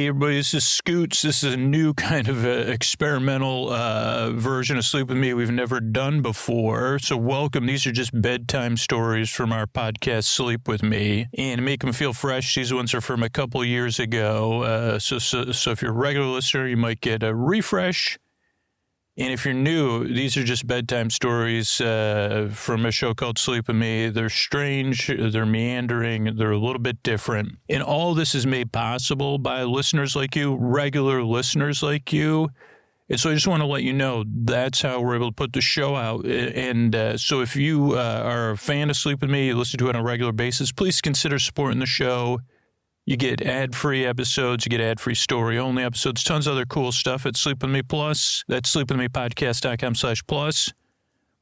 Hey, everybody, this is Scoots. This is a new kind of experimental version of Sleep With Me we've never done before. So welcome. These are just bedtime stories from our podcast, Sleep With Me. And to make them feel fresh, these ones are from a couple years ago. So if you're a regular listener, you might get a refresh. And if you're new, these are just bedtime stories from a show called Sleep With Me. They're strange, they're meandering, they're a little bit different. And all this is made possible by listeners like you, regular listeners like you. And so I just want to let you know that's how we're able to put the show out. And so if you are a fan of Sleep With Me, you listen to it on a regular basis, please consider supporting the show. You get ad-free episodes, you get ad-free story-only episodes, tons of other cool stuff at Sleep With Me Plus. That's sleepwithmepodcast.com/plus.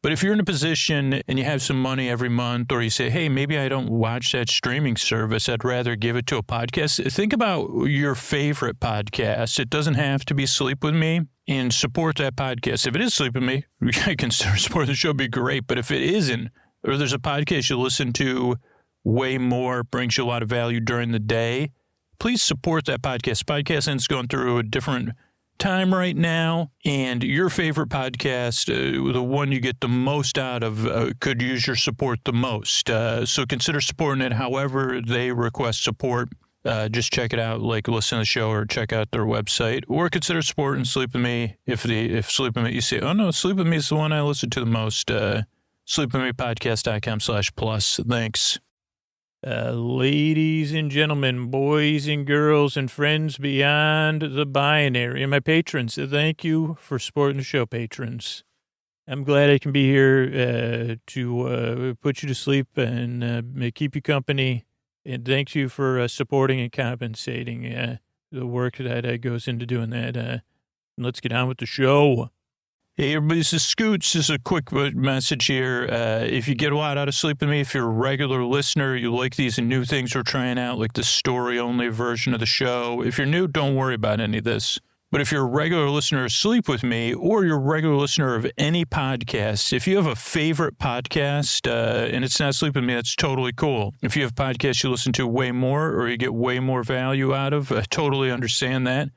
But if you're in a position and you have some money every month, or you say, hey, maybe I don't watch that streaming service, I'd rather give it to a podcast, think about your favorite podcast. It doesn't have to be Sleep With Me, and support that podcast. If it is Sleep With Me, I consider supporting the show would be great. But if it isn't, or there's a podcast you listen to way more, brings you a lot of value during the day, please support that podcast. Podcasting is going through a different time right now, and your favorite podcast, the one you get the most out of, could use your support the most. So consider supporting it however they request support. Just check it out, like listen to the show or check out their website, or consider supporting Sleep With Me. If Sleep With Me, you say, oh no, Sleep With Me is the one I listen to the most, sleepwithmepodcast.com/plus. Thanks. Ladies and gentlemen, boys and girls, and friends beyond the binary, and my patrons, thank you for supporting the show, patrons. I'm glad I can be here to put you to sleep and keep you company, and thank you for supporting and compensating the work that goes into doing that. Let's get on with the show. Hey, everybody, this is Scoots. This is a quick message here. If you get a lot out of Sleep With Me, if you're a regular listener, you like these new things we're trying out, like the story-only version of the show. If you're new, don't worry about any of this. But if you're a regular listener of Sleep With Me, or you're a regular listener of any podcast, if you have a favorite podcast, and it's not Sleep With Me, that's totally cool. If you have podcasts you listen to way more, or you get way more value out of, I totally understand that.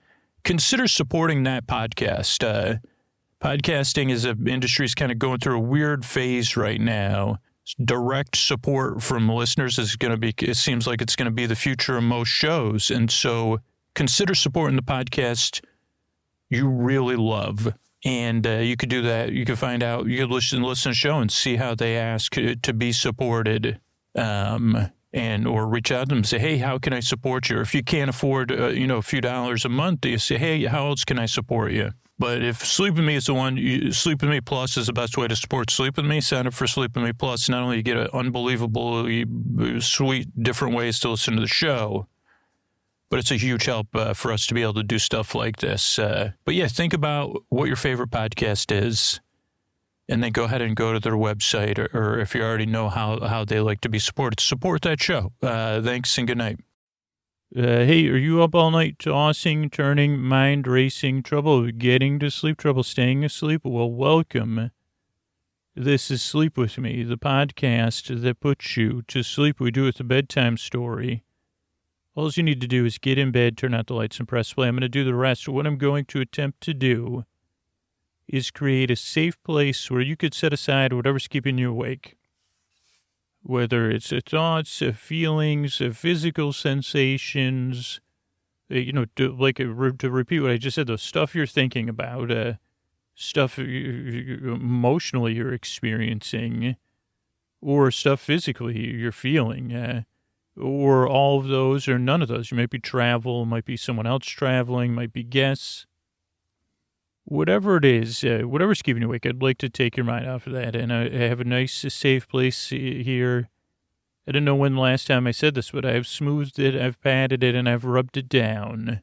Consider supporting that podcast. Podcasting as an industry is kind of going through a weird phase right now. Direct support from listeners is going to be, it seems like it's going to be the future of most shows. And so consider supporting the podcast you really love. And you could do that. You could find out, you could listen to the show and see how they ask to be supported. Or reach out to them and say, hey, how can I support you? Or if you can't afford, a few dollars a month, you say, hey, how else can I support you? But if Sleep With Me is the one, Sleep With Me Plus is the best way to support Sleep With Me. Sign up for Sleep With Me Plus. Not only you get an unbelievably sweet, different ways to listen to the show, but it's a huge help for us to be able to do stuff like this. But yeah, think about what your favorite podcast is, and then go ahead and go to their website, or if you already know how they like to be supported, support that show. Thanks and good night. Hey, are you up all night tossing, turning, mind racing, trouble getting to sleep, trouble staying asleep? Well, welcome. This is Sleep With Me, the podcast that puts you to sleep. We do it with a bedtime story. All you need to do is get in bed, turn out the lights, and press play. I'm going to do the rest. What I'm going to attempt to do is create a safe place where you could set aside whatever's keeping you awake. Whether it's thoughts, feelings, physical sensations, to repeat what I just said, the stuff you're thinking about, stuff emotionally you're experiencing, or stuff physically you're feeling, or all of those or none of those. You might be travel, might be someone else traveling, might be guests. Whatever it is, whatever's keeping you awake, I'd like to take your mind off of that. And I have a nice, safe place here. I don't know when the last time I said this, but I've smoothed it, I've patted it, and I've rubbed it down.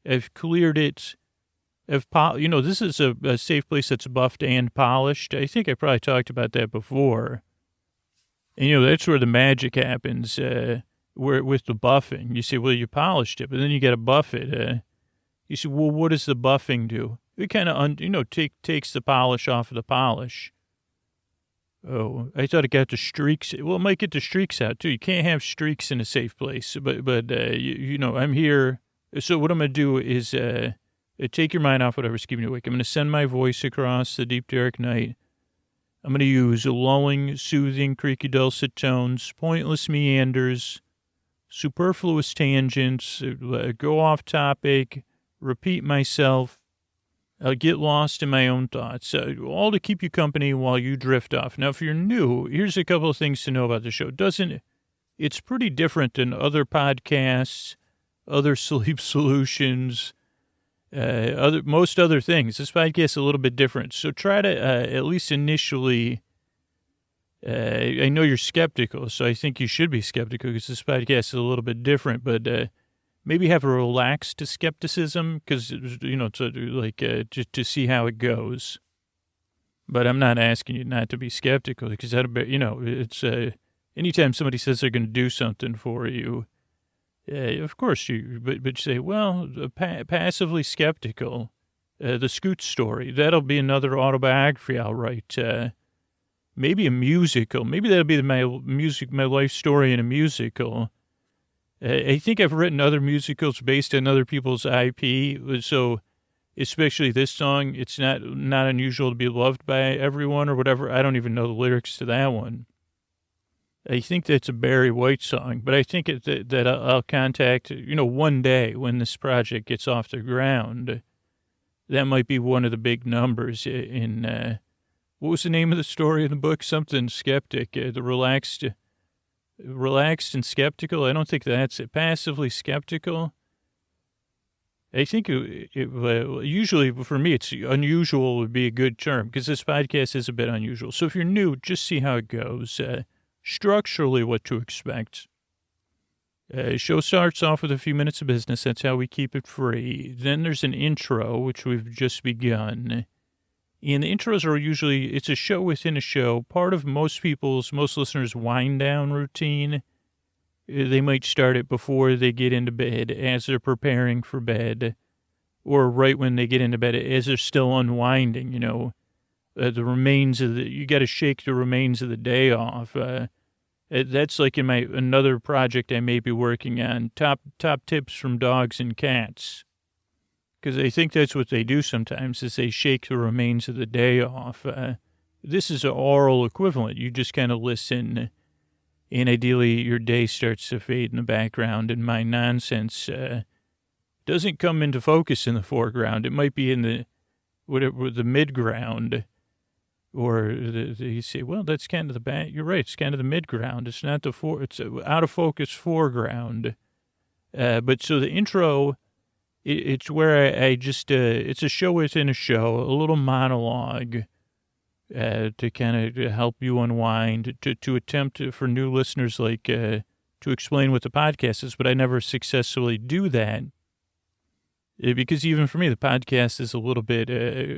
I've cleared it. This is a safe place that's buffed and polished. I think I probably talked about that before. And, that's where the magic happens, where with the buffing. You say, well, you polished it, but then you got to buff it. You say, well, what does the buffing do? It kind of, takes the polish off of the polish. Oh, I thought it got the streaks. Well, it might get the streaks out, too. You can't have streaks in a safe place. But I'm here So what I'm going to do is take your mind off whatever's keeping you awake. I'm going to send my voice across the deep, dark night. I'm going to use lulling, soothing, creaky, dulcet tones, pointless meanders, superfluous tangents, go off topic, repeat myself. I'll get lost in my own thoughts, all to keep you company while you drift off. Now, if you're new, here's a couple of things to know about the show. It's pretty different than other podcasts, other sleep solutions, most other things. This podcast is a little bit different. So try to, at least initially, I know you're skeptical, so I think you should be skeptical because this podcast is a little bit different, but maybe have a relaxed skepticism because, just to see how it goes. But I'm not asking you not to be skeptical because it's anytime somebody says they're going to do something for you, of course but you say, well, passively skeptical. The Scoot story, that'll be another autobiography I'll write. Maybe a musical. Maybe that'll be my life story in a musical. I think I've written other musicals based on other people's IP. So especially this song, it's not unusual to be loved by everyone or whatever. I don't even know the lyrics to that one. I think that's a Barry White song, but I think that I'll contact, one day when this project gets off the ground, that might be one of the big numbers in, what was the name of the story in the book? Something skeptic, the relaxed and skeptical. I don't think that's it. Passively skeptical. I think usually for me, it's unusual would be a good term because this podcast is a bit unusual. So if you're new, just see how it goes. Structurally, what to expect. Show starts off with a few minutes of business. That's how we keep it free. Then there's an intro, which we've just begun. And the intros are usually, it's a show within a show. Part of most listeners' wind down routine. They might start it before they get into bed, as they're preparing for bed, or right when they get into bed, as they're still unwinding, the remains you got to shake the remains of the day off. That's like in another project I may be working on, top tips from dogs and cats. Because I think that's what they do sometimes is they shake the remains of the day off. This is an oral equivalent. You just kind of listen, and ideally your day starts to fade in the background, and my nonsense doesn't come into focus in the foreground. It might be in the mid-ground. Or you say, well, that's kind of the back. You're right. It's kind of the mid-ground. It's not it's out of focus foreground. But so the intro, it's where I just, it's a show within a show, a little monologue to kind of help you unwind, to attempt for new listeners, to explain what the podcast is. But I never successfully do that. Because even for me, the podcast is a little bit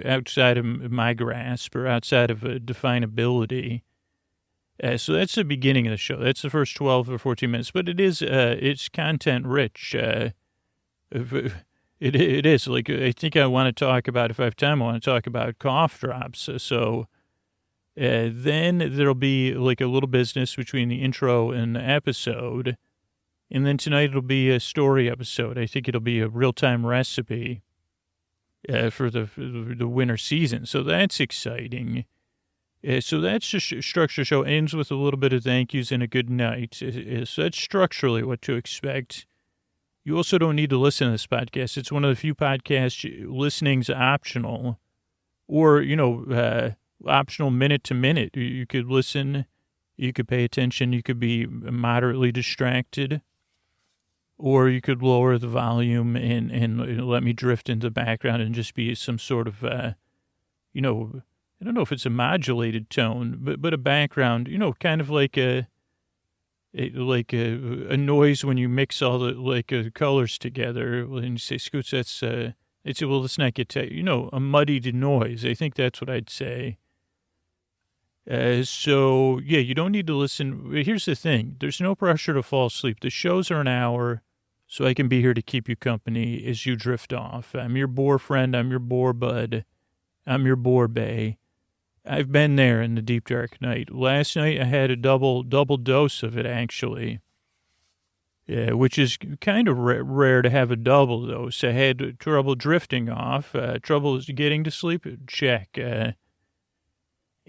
outside of my grasp or outside of definability. So that's the beginning of the show. That's the first 12 or 14 minutes. But it's content rich. It is. I think I want to talk about, if I have time, I want to talk about cough drops. So then there'll be a little business between the intro and the episode. And then tonight it'll be a story episode. I think it'll be a real-time recipe for the winter season. So that's exciting. So that's just structure. Show ends with a little bit of thank yous and a good night. So that's structurally what to expect. You also don't need to listen to this podcast. It's one of the few podcasts listening's optional, or optional minute to minute. You could listen. You could pay attention. You could be moderately distracted. Or you could lower the volume and let me drift into the background and just be some sort of, I don't know if it's a modulated tone, but a background, kind of like a noise when you mix all the colors together. And you say, Scoots, that's, I'd say, well, let's not get a muddied noise. I think that's what I'd say. So, yeah, you don't need to listen. Here's the thing. There's no pressure to fall asleep. The shows are an hour, so I can be here to keep you company as you drift off. I'm your bore friend. I'm your bore bud. I'm your bore bae. I've been there in the deep, dark night. Last night, I had a double dose of it, actually. which is kind of rare to have a double, though. So I had trouble drifting off, trouble getting to sleep, check.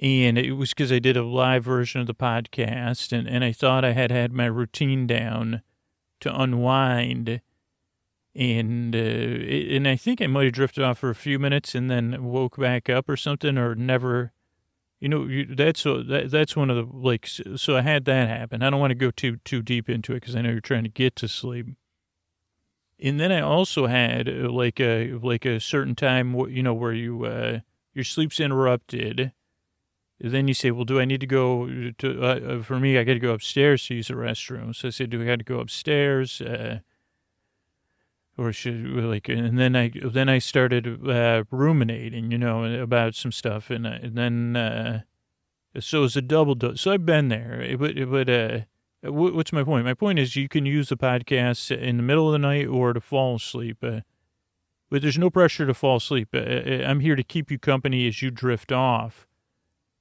And it was because I did a live version of the podcast, and I thought I had my routine down to unwind. And I think I might have drifted off for a few minutes and then woke back up or something, or never. That's one of the, like, so I had that happen. I don't want to go too deep into it because I know you're trying to get to sleep. And then I also had like a certain time, where your sleep's interrupted. Then you say, well, do I need to go to, for me, I got to go upstairs to use the restroom. So I said, do I got to go upstairs? Or should, like, and then I started ruminating, about some stuff. And then, so it's a double dose. So I've been there. What's my point? My point is you can use the podcast in the middle of the night or to fall asleep. But there's no pressure to fall asleep. I'm here to keep you company as you drift off.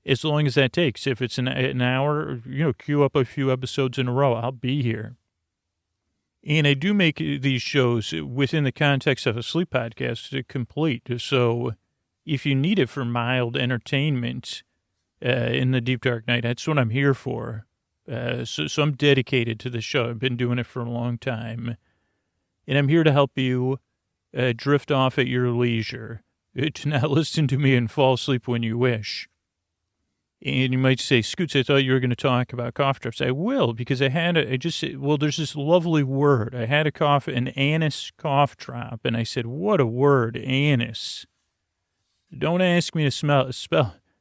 As long as that takes. If it's an hour, queue up a few episodes in a row, I'll be here. And I do make these shows within the context of a sleep podcast complete. So if you need it for mild entertainment in the deep dark night, that's what I'm here for. So I'm dedicated to the show. I've been doing it for a long time. And I'm here to help you drift off at your leisure, to not listen to me and fall asleep when you wish. And you might say, Scoots, I thought you were going to talk about cough drops. I will, because there's this lovely word. I had an anise cough drop, and I said, what a word, anise. Don't ask me to smell it.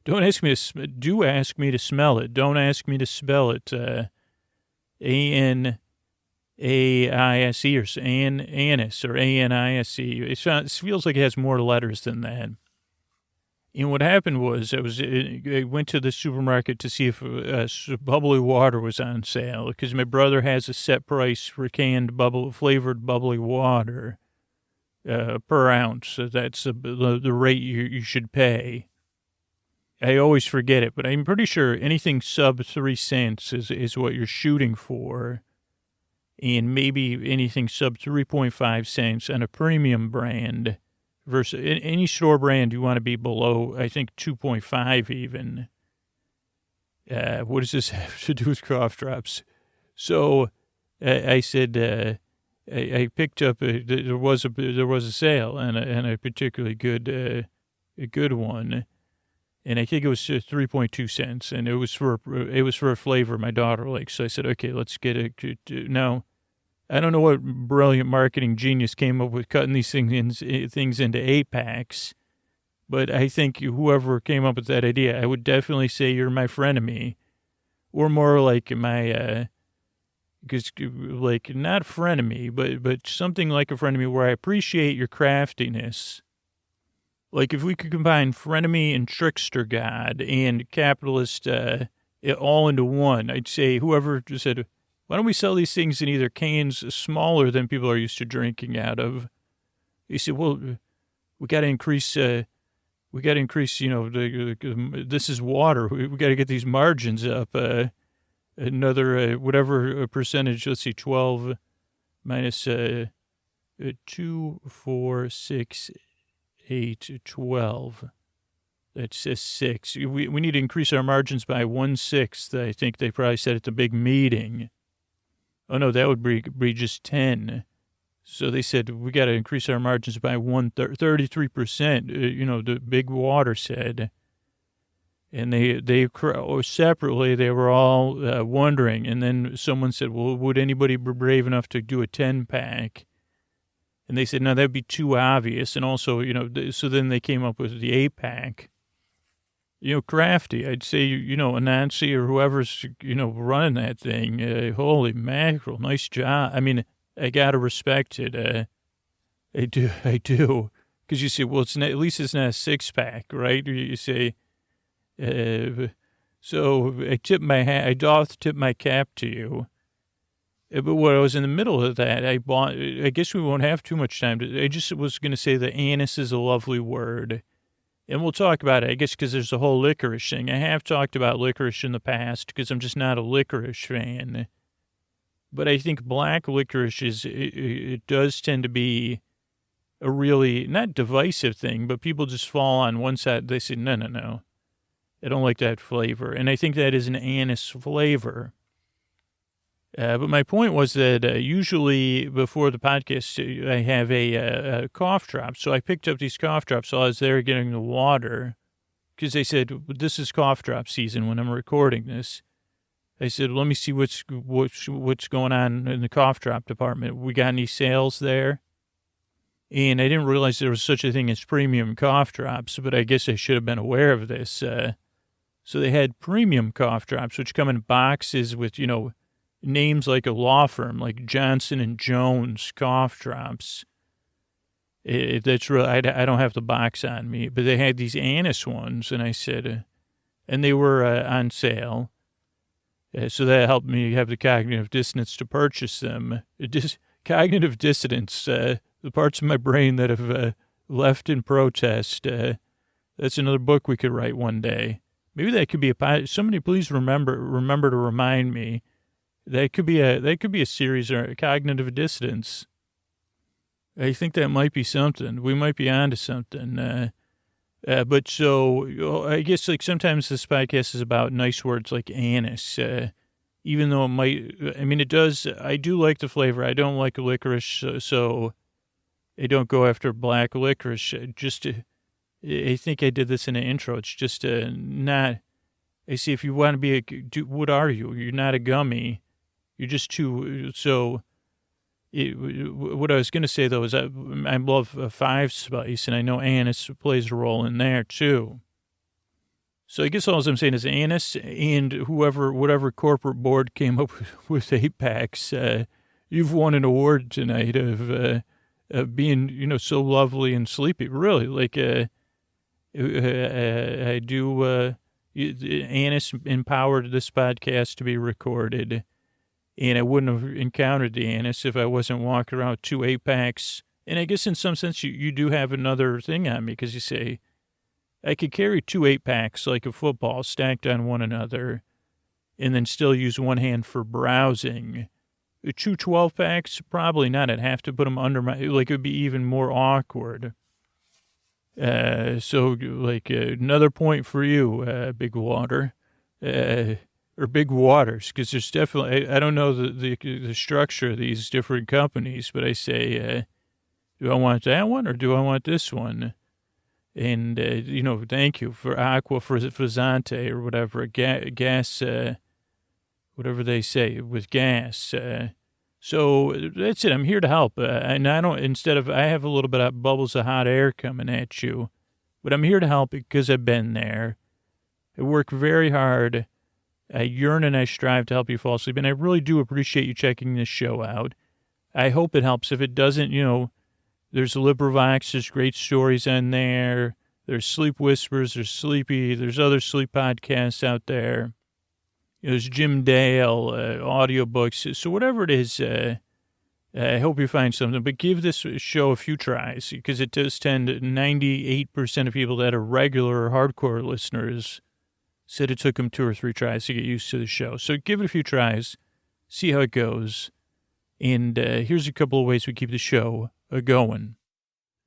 Don't ask me to, do ask me to smell it. Don't ask me to spell it. A-N-A-I-S-E or anise or A-N-I-S-E. It feels like it has more letters than that. And what happened was I went to the supermarket to see if bubbly water was on sale because my brother has a set price for canned flavored bubbly water per ounce. So that's the rate you should pay. I always forget it, but I'm pretty sure anything sub 3 cents is what you're shooting for. And maybe anything sub 3.5 cents on a premium brand. Versus any store brand, you want to be below, I think, 2.5 even. What does this have to do with cough drops? So I said I picked up there was a sale and a particularly good a good one, and I think it was 3.2 cents, and it was for a flavor my daughter likes. So I said, okay, let's get it. Now, I don't know what brilliant marketing genius came up with cutting these things into 8-packs, but I think whoever came up with that idea, I would definitely say you're my frenemy, or more like my, because like not frenemy, but something like a frenemy where I appreciate your craftiness. Like if we could combine frenemy and trickster god and capitalist all into one, I'd say whoever just said, why don't we sell these things in either cans smaller than people are used to drinking out of? He said, well, we got to increase, this is water. We got to get these margins up. Another, whatever percentage, let's see, 12 minus 2, 4, 6, 8, 12. That's 6. We need to increase our margins by 1/6. I think they probably said at the big meeting. Oh, no, that would be just 10. So they said, we got to increase our margins by 33%, the big water said. And they separately, they were all wondering. And then someone said, well, would anybody be brave enough to do a 10-pack? And they said, no, that'd be too obvious. And also, so then they came up with the 8-pack. Crafty, I'd say, a Nancy or whoever's, running that thing. Holy mackerel, nice job. I mean, I got to respect it. I do. Because you say, well, at least it's not a 6-pack, right? Or you say, so I doth tip my cap to you. But when I was in the middle of that, I guess we won't have too much time. I just was going to say that anise is a lovely word. And we'll talk about it, I guess, because there's a whole licorice thing. I have talked about licorice in the past because I'm just not a licorice fan. But I think black licorice it does tend to be a really, not divisive thing, but people just fall on one side. They say, no, no, no. I don't like that flavor. And I think that is an anise flavor. But my point was that usually before the podcast, I have a cough drop. So I picked up these cough drops while I was there getting the water because they said, this is cough drop season when I'm recording this. I said, let me see what's going on in the cough drop department. We got any sales there? And I didn't realize there was such a thing as premium cough drops, but I guess I should have been aware of this. So they had premium cough drops, which come in boxes with, names like a law firm, like Johnson & Jones cough drops. That's real. I don't have the box on me, but they had these anise ones, and I said, and they were on sale. So that helped me have the cognitive dissonance to purchase them. Cognitive dissonance, the parts of my brain that have left in protest. That's another book we could write one day. Maybe that could be somebody please remember to remind me. That could be a series or cognitive dissonance. I think that might be something. We might be onto something. But so I guess like sometimes this podcast is about nice words like anise, even though it does. I do like the flavor. I don't like licorice, so I don't go after black licorice. I think I did this in the intro. It's just not. I see if you want to be what are you? You're not a gummy. You're just too. So what I was going to say, though, is I love five spice, and I know anise plays a role in there, too. So I guess all I'm saying is anise and whatever corporate board came up with 8-packs, you've won an award tonight of being, so lovely and sleepy. Really, like I do. Anise empowered this podcast to be recorded. And I wouldn't have encountered the anise if I wasn't walking around with 2 8-packs. And I guess in some sense you do have another thing on me because you say, I could carry 2 8-packs like a football stacked on one another and then still use one hand for browsing. 2 12-packs, probably not. I'd have to put them under it would be even more awkward. So another point for you, Big Water. Or Big Waters, because there's definitely, I don't know the structure of these different companies, but I say, do I want that one or do I want this one? And, thank you for Aqua Frizzante or whatever, gas, whatever they say with gas. So that's it. I'm here to help. And I have a little bit of bubbles of hot air coming at you, but I'm here to help because I've been there. I work very hard. I yearn and I strive to help you fall asleep, and I really do appreciate you checking this show out. I hope it helps. If it doesn't, there's LibriVox, there's great stories on there. There's Sleep Whispers, there's Sleepy, there's other sleep podcasts out there. There's Jim Dale, audiobooks. So whatever it is, I hope you find something. But give this show a few tries, because it does tend 98% of people that are regular or hardcore listeners said it took them 2 or 3 tries to get used to the show. So give it a few tries, see how it goes. And here's a couple of ways we keep the show going.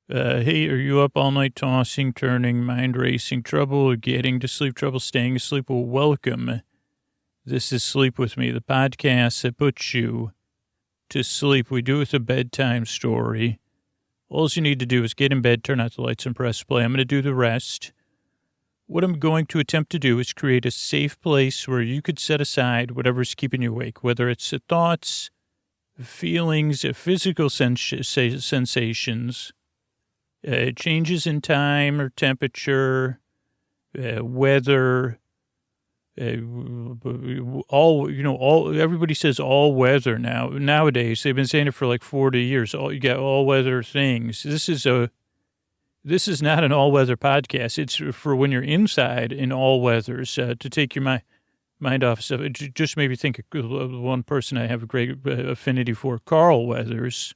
Hey, are you up all night tossing, turning, mind racing, trouble, getting to sleep, trouble, staying asleep? Well, welcome. This is Sleep With Me, the podcast that puts you to sleep. We do it with a bedtime story. All you need to do is get in bed, turn out the lights, and press play. I'm going to do the rest. What I'm going to attempt to do is create a safe place where you could set aside whatever's keeping you awake, whether it's thoughts, feelings, physical sensations, changes in time or temperature, weather, everybody says all weather now. Nowadays, they've been saying it for like 40 years. You got all weather things. This is not an all-weather podcast. It's for when you're inside in all weathers to take your mind off stuff. It just made me think of one person I have a great affinity for, Carl Weathers.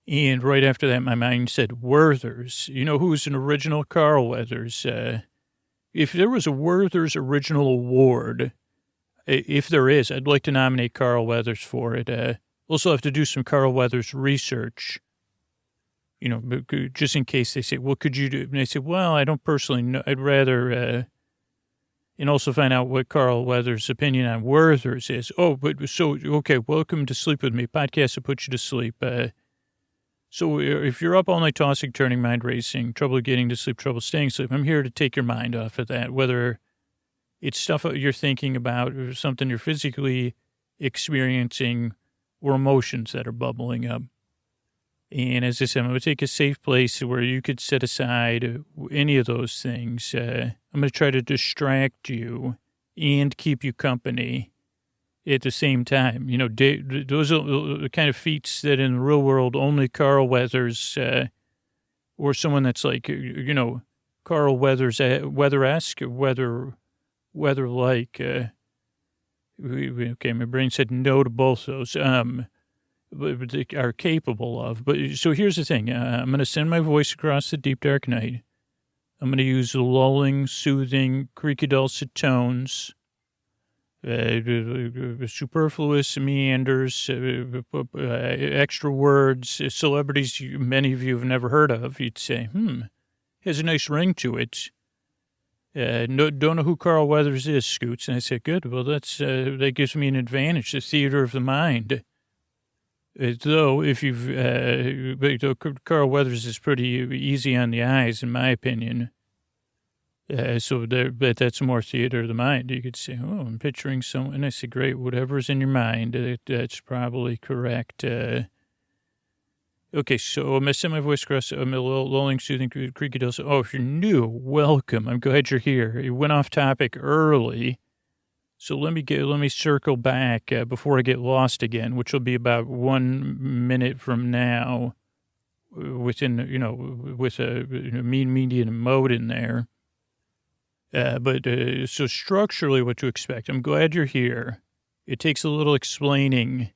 And right after that, my mind said Werther's. You know who's an original? Carl Weathers. If there was a Werther's Original Award, If there is, I'd like to nominate Carl Weathers for it. Also have to do some Carl Weathers research, just in case they say, well, could you do? And I say, well, I don't personally know. I'd rather, and also find out what Carl Weathers' opinion on Werther's is. Oh, okay, welcome to Sleep With Me, podcast that puts you to sleep. So if you're up all night tossing, turning, mind racing, trouble getting to sleep, trouble staying asleep, I'm here to take your mind off of that, whether it's stuff you're thinking about or something you're physically experiencing or emotions that are bubbling up. And as I said, I'm going to take a safe place where you could set aside any of those things. I'm going to try to distract you and keep you company at the same time. Those are the kind of feats that in the real world only Carl Weathers or someone that's like, Carl Weathers, weather-esque, weather-like. Okay, my brain said no to both those. But they are capable of. But so here's the thing. I'm going to send my voice across the deep, dark night. I'm going to use lulling, soothing, creaky, dulcet tones, superfluous meanders, extra words, celebrities many of you have never heard of. You'd say, has a nice ring to it. Don't know who Carl Weathers is, Scoots. And I said, good. Well, that gives me an advantage, the theater of the mind. Though, if Carl Weathers is pretty easy on the eyes, in my opinion. But that's more theater of the mind. You could say, oh, I'm picturing someone. And I say, great, whatever's in your mind, that's probably correct. Okay, so I'm going to send my voice across. I'm a little lulling, soothing, creaky dulcet. Oh, if you're new, welcome. I'm glad you're here. It went off topic early. So let me circle back before I get lost again, which will be about 1 minute from now, with a mean median mode in there. So structurally, what to expect. I'm glad you're here. It takes a little explaining.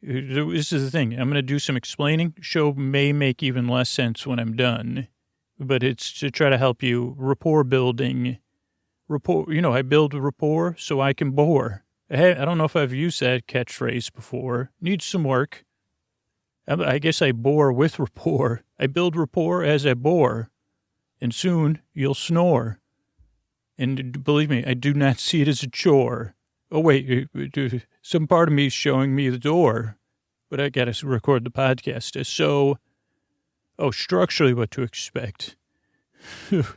This is the thing. I'm going to do some explaining. Show may make even less sense when I'm done, but it's to try to help you rapport building. I build rapport so I can bore. I don't know if I've used that catchphrase before. Needs some work. I guess I bore with rapport. I build rapport as I bore. And soon you'll snore. And believe me, I do not see it as a chore. Oh, wait, some part of me is showing me the door. But I got to record the podcast. So, structurally what to expect. Oh,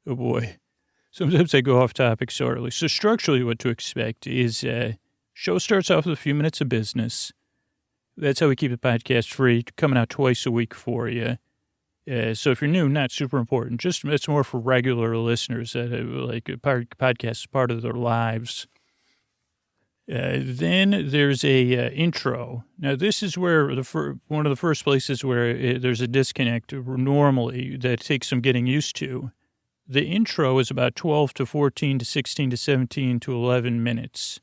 boy. Sometimes I go off topic so early. So structurally what to expect is show starts off with a few minutes of business. That's how we keep the podcast free, coming out twice a week for you. So if you're new, not super important. Just it's more for regular listeners that like a podcast is part of their lives. Then there's a intro. Now this is where one of the first places where there's a disconnect normally that takes some getting used to. The intro is about 12 to 14 to 16 to 17 to 11 minutes.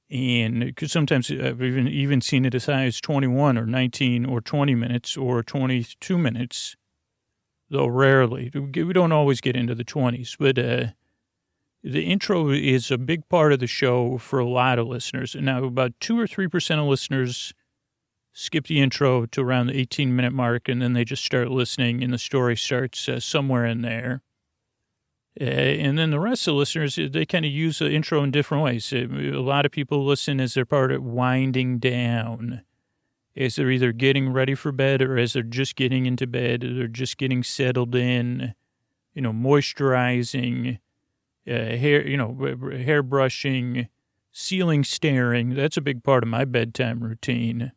And because sometimes I've even seen it as high as 21 or 19 or 20 minutes or 22 minutes, though rarely. We don't always get into the 20s, but the intro is a big part of the show for a lot of listeners. And now about 2 or 3% of listeners skip the intro to around the 18-minute mark, and then they just start listening, and the story starts somewhere in there. And then the rest of the listeners, they kind of use the intro in different ways. A lot of people listen as they're part of winding down, as they're either getting ready for bed or as they're just getting into bed, or they're just getting settled in, moisturizing, hair brushing, ceiling staring. That's a big part of my bedtime routine.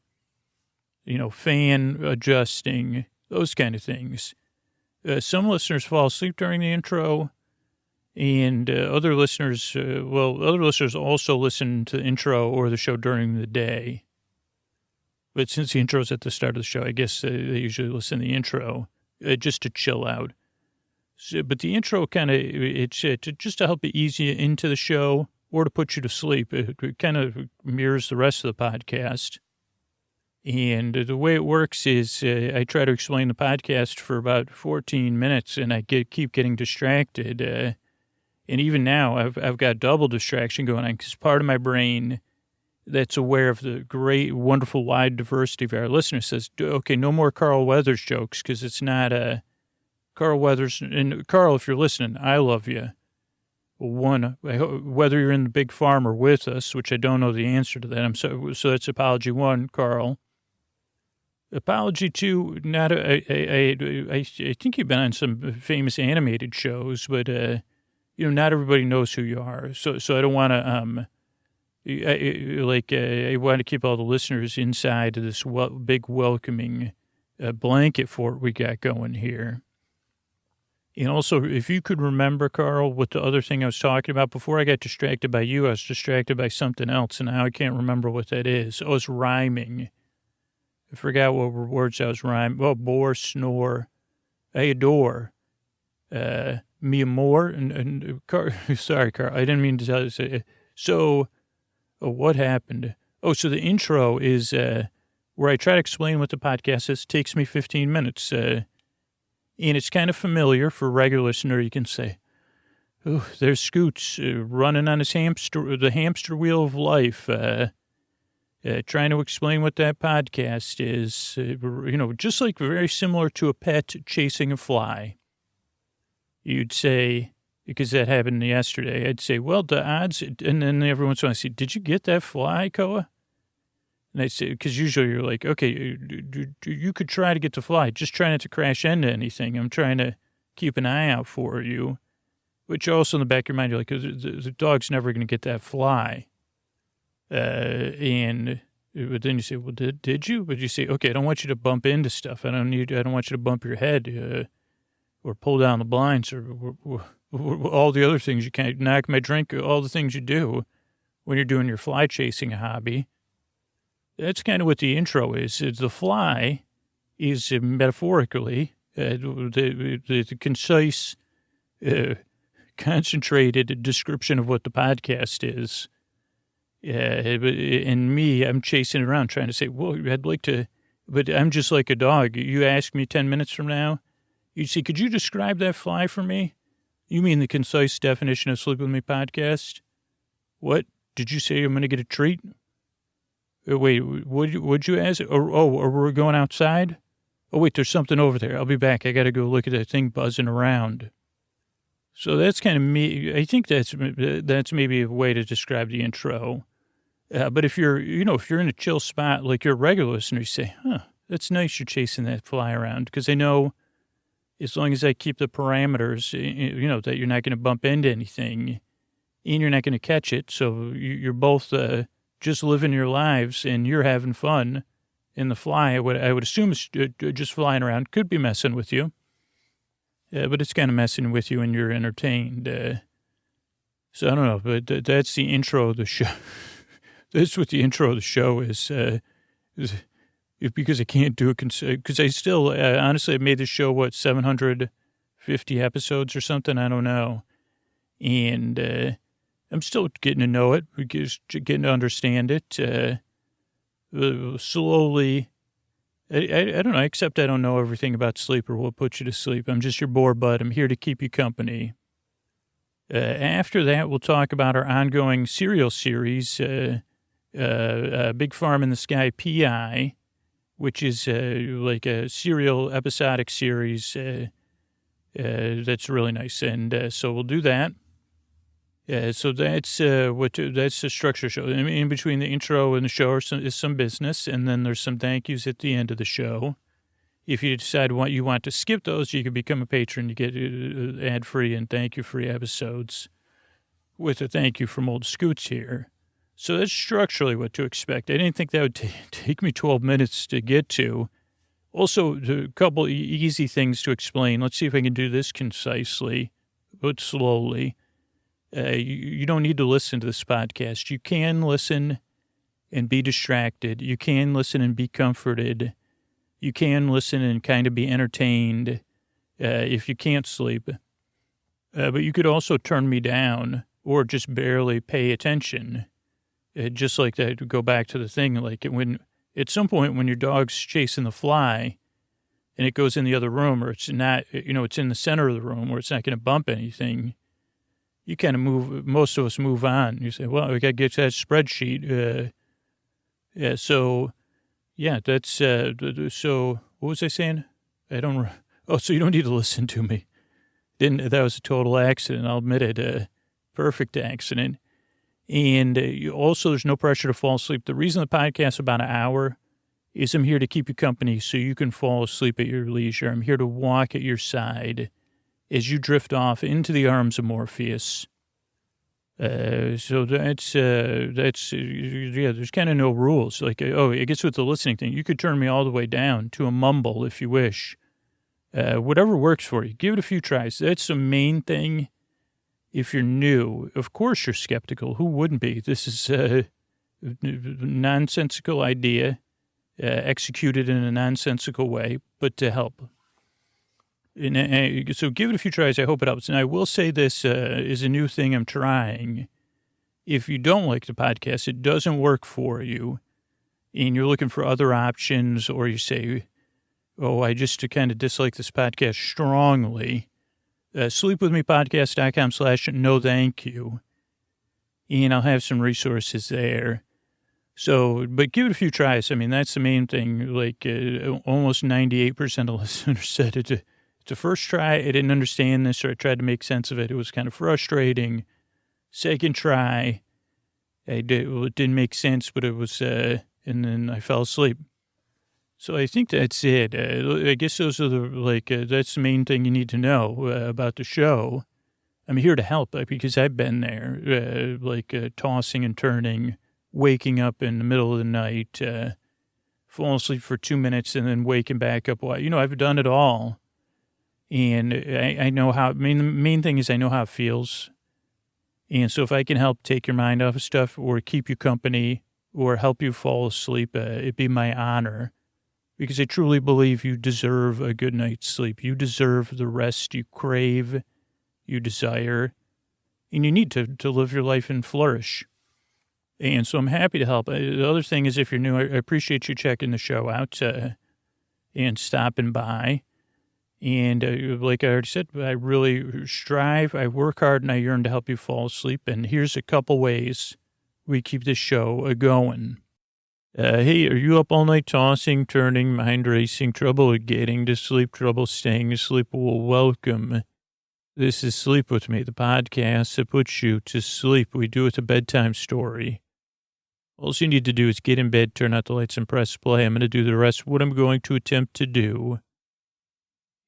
Fan adjusting, those kind of things. Some listeners fall asleep during the intro, and other listeners also listen to the intro or the show during the day. But since the intro's at the start of the show, I guess they usually listen to the intro just to chill out. So, but the intro it's just to help you ease you into the show or to put you to sleep. It kind of mirrors the rest of the podcast. And the way it works is I try to explain the podcast for about 14 minutes, and I keep getting distracted. And even now, I've got double distraction going on because part of my brain that's aware of the great, wonderful, wide diversity of our listeners says, okay, no more Carl Weathers jokes because it's not Carl Weathers. And Carl, if you're listening, I love you. One, whether you're in the big farm or with us, which I don't know the answer to that. So that's apology one, Carl. Apology two, not I think you've been on some famous animated shows, but not everybody knows who you are. So I don't want to I want to keep all the listeners inside of this big welcoming blanket fort we got going here. And also, if you could remember, Carl, what the other thing I was talking about before I got distracted by you, I was distracted by something else, and now I can't remember what that is. Oh, it's rhyming. I forgot what words I was rhyming. Well, bore, snore, I adore, me more, and sorry, Carl, I didn't mean to tell you. So, what happened? Oh, so the intro is where I try to explain what the podcast is. It takes me 15 minutes, and it's kind of familiar for a regular listener. You can say, oh, there's Scoots running on his the hamster wheel of life, trying to explain what that podcast is, just like very similar to a pet chasing a fly. You'd say, because that happened yesterday, I'd say, well, the odds, and then every once in a while I say, did you get that fly, Koa? And I say, because usually you're like, okay, you could try to get the fly. Just try not to crash into anything. I'm trying to keep an eye out for you. Which also in the back of your mind, you're like, the dog's never going to get that fly. But then you say, well, did you? But you say, okay, I don't want you to bump into stuff. I don't want you to bump your head or pull down the blinds or all the other things you can't knock my drink, all the things you do when you're doing your fly chasing hobby. That's kind of what the intro is. The fly is metaphorically the concise, concentrated description of what the podcast is. And me, I'm chasing around trying to say, well, I'd like to, but I'm just like a dog. You ask me 10 minutes from now, you'd say, could you describe that fly for me? You mean the concise definition of Sleep With Me podcast? What? Did you say I'm going to get a treat? Wait, would you ask? Or we're going outside? Oh, wait, there's something over there. I'll be back. I got to go look at that thing buzzing around. So that's kind of me. I think that's maybe a way to describe the intro. But if you're in a chill spot, like you're a regular listener, you say, huh, that's nice you're chasing that fly around. Because I know as long as I keep the parameters, that you're not going to bump into anything and you're not going to catch it. So you're both just living your lives and you're having fun. And the fly, I would assume is just flying around, could be messing with you. But it's kind of messing with you and you're entertained. So I don't know, but that's the intro of the show. That's what the intro of the show is because I can't do it. Because I still, honestly, I made this show, 750 episodes or something? I don't know. And I'm still getting to know it, getting to understand it slowly. I don't know, except I don't know everything about sleep or what puts you to sleep. I'm just your boar bud. I'm here to keep you company. After that, we'll talk about our ongoing serial series, Big Farm in the Sky PI, which is like a serial episodic series that's really nice. And so we'll do that. So that's that's the structure show. In between the intro and the show is some business, and then there's some thank yous at the end of the show. If you decide you want to skip those, you can become a patron. You get ad-free and thank-you-free episodes with a thank you from old Scoots here. So that's structurally what to expect. I didn't think that would take me 12 minutes to get to. Also, a couple easy things to explain. Let's see if I can do this concisely, but slowly. You don't need to listen to this podcast. You can listen and be distracted. You can listen and be comforted. You can listen and kind of be entertained if you can't sleep. But you could also turn me down or just barely pay attention. Just like that, go back to the thing, like when at some point when your dog's chasing the fly and it goes in the other room or it's not, it's in the center of the room where it's not going to bump anything. you kind of most of us move on. You say, well, we got to get to that spreadsheet. Yeah, so, yeah, that's, so what was I saying? So you don't need to listen to me. That was a total accident. I'll admit it, a perfect accident. And also, there's no pressure to fall asleep. The reason the podcast is about an hour is I'm here to keep you company so you can fall asleep at your leisure. I'm here to walk at your side as you drift off into the arms of Morpheus. So there's kind of no rules. Like, I guess with the listening thing, you could turn me all the way down to a mumble if you wish. Whatever works for you. Give it a few tries. That's the main thing. If you're new, of course you're skeptical. Who wouldn't be? This is a nonsensical idea, executed in a nonsensical way, but to help. And, so give it a few tries. I hope it helps. And I will say this is a new thing I'm trying. If you don't like the podcast, it doesn't work for you, and you're looking for other options, or you say, I just kind of dislike this podcast strongly, sleepwithmepodcast.com/no thank you. And I'll have some resources there. So, but give it a few tries. I mean, that's the main thing. Like almost 98% of listeners said it's a first try. I didn't understand this, or I tried to make sense of it. It was kind of frustrating. Second try, it didn't make sense, but it was, and then I fell asleep. So I think that's it. I guess those are that's the main thing you need to know about the show. I'm here to help because I've been there, tossing and turning, waking up in the middle of the night, falling asleep for 2 minutes and then waking back up. I've done it all. And I know how, the main thing is I know how it feels. And so if I can help take your mind off of stuff or keep you company or help you fall asleep, it'd be my honor. Because I truly believe you deserve a good night's sleep. You deserve the rest you crave, you desire, and you need to live your life and flourish. And so I'm happy to help. The other thing is, if you're new, I appreciate you checking the show out and stopping by. And like I already said, I really strive, I work hard, and I yearn to help you fall asleep. And here's a couple ways we keep this show going. Hey, are you up all night tossing, turning, mind racing, trouble getting to sleep, trouble staying asleep? Well, welcome. This is Sleep With Me, the podcast that puts you to sleep. We do it a bedtime story. All you need to do is get in bed, turn out the lights, and press play. I'm going to do the rest. What I'm going to attempt to do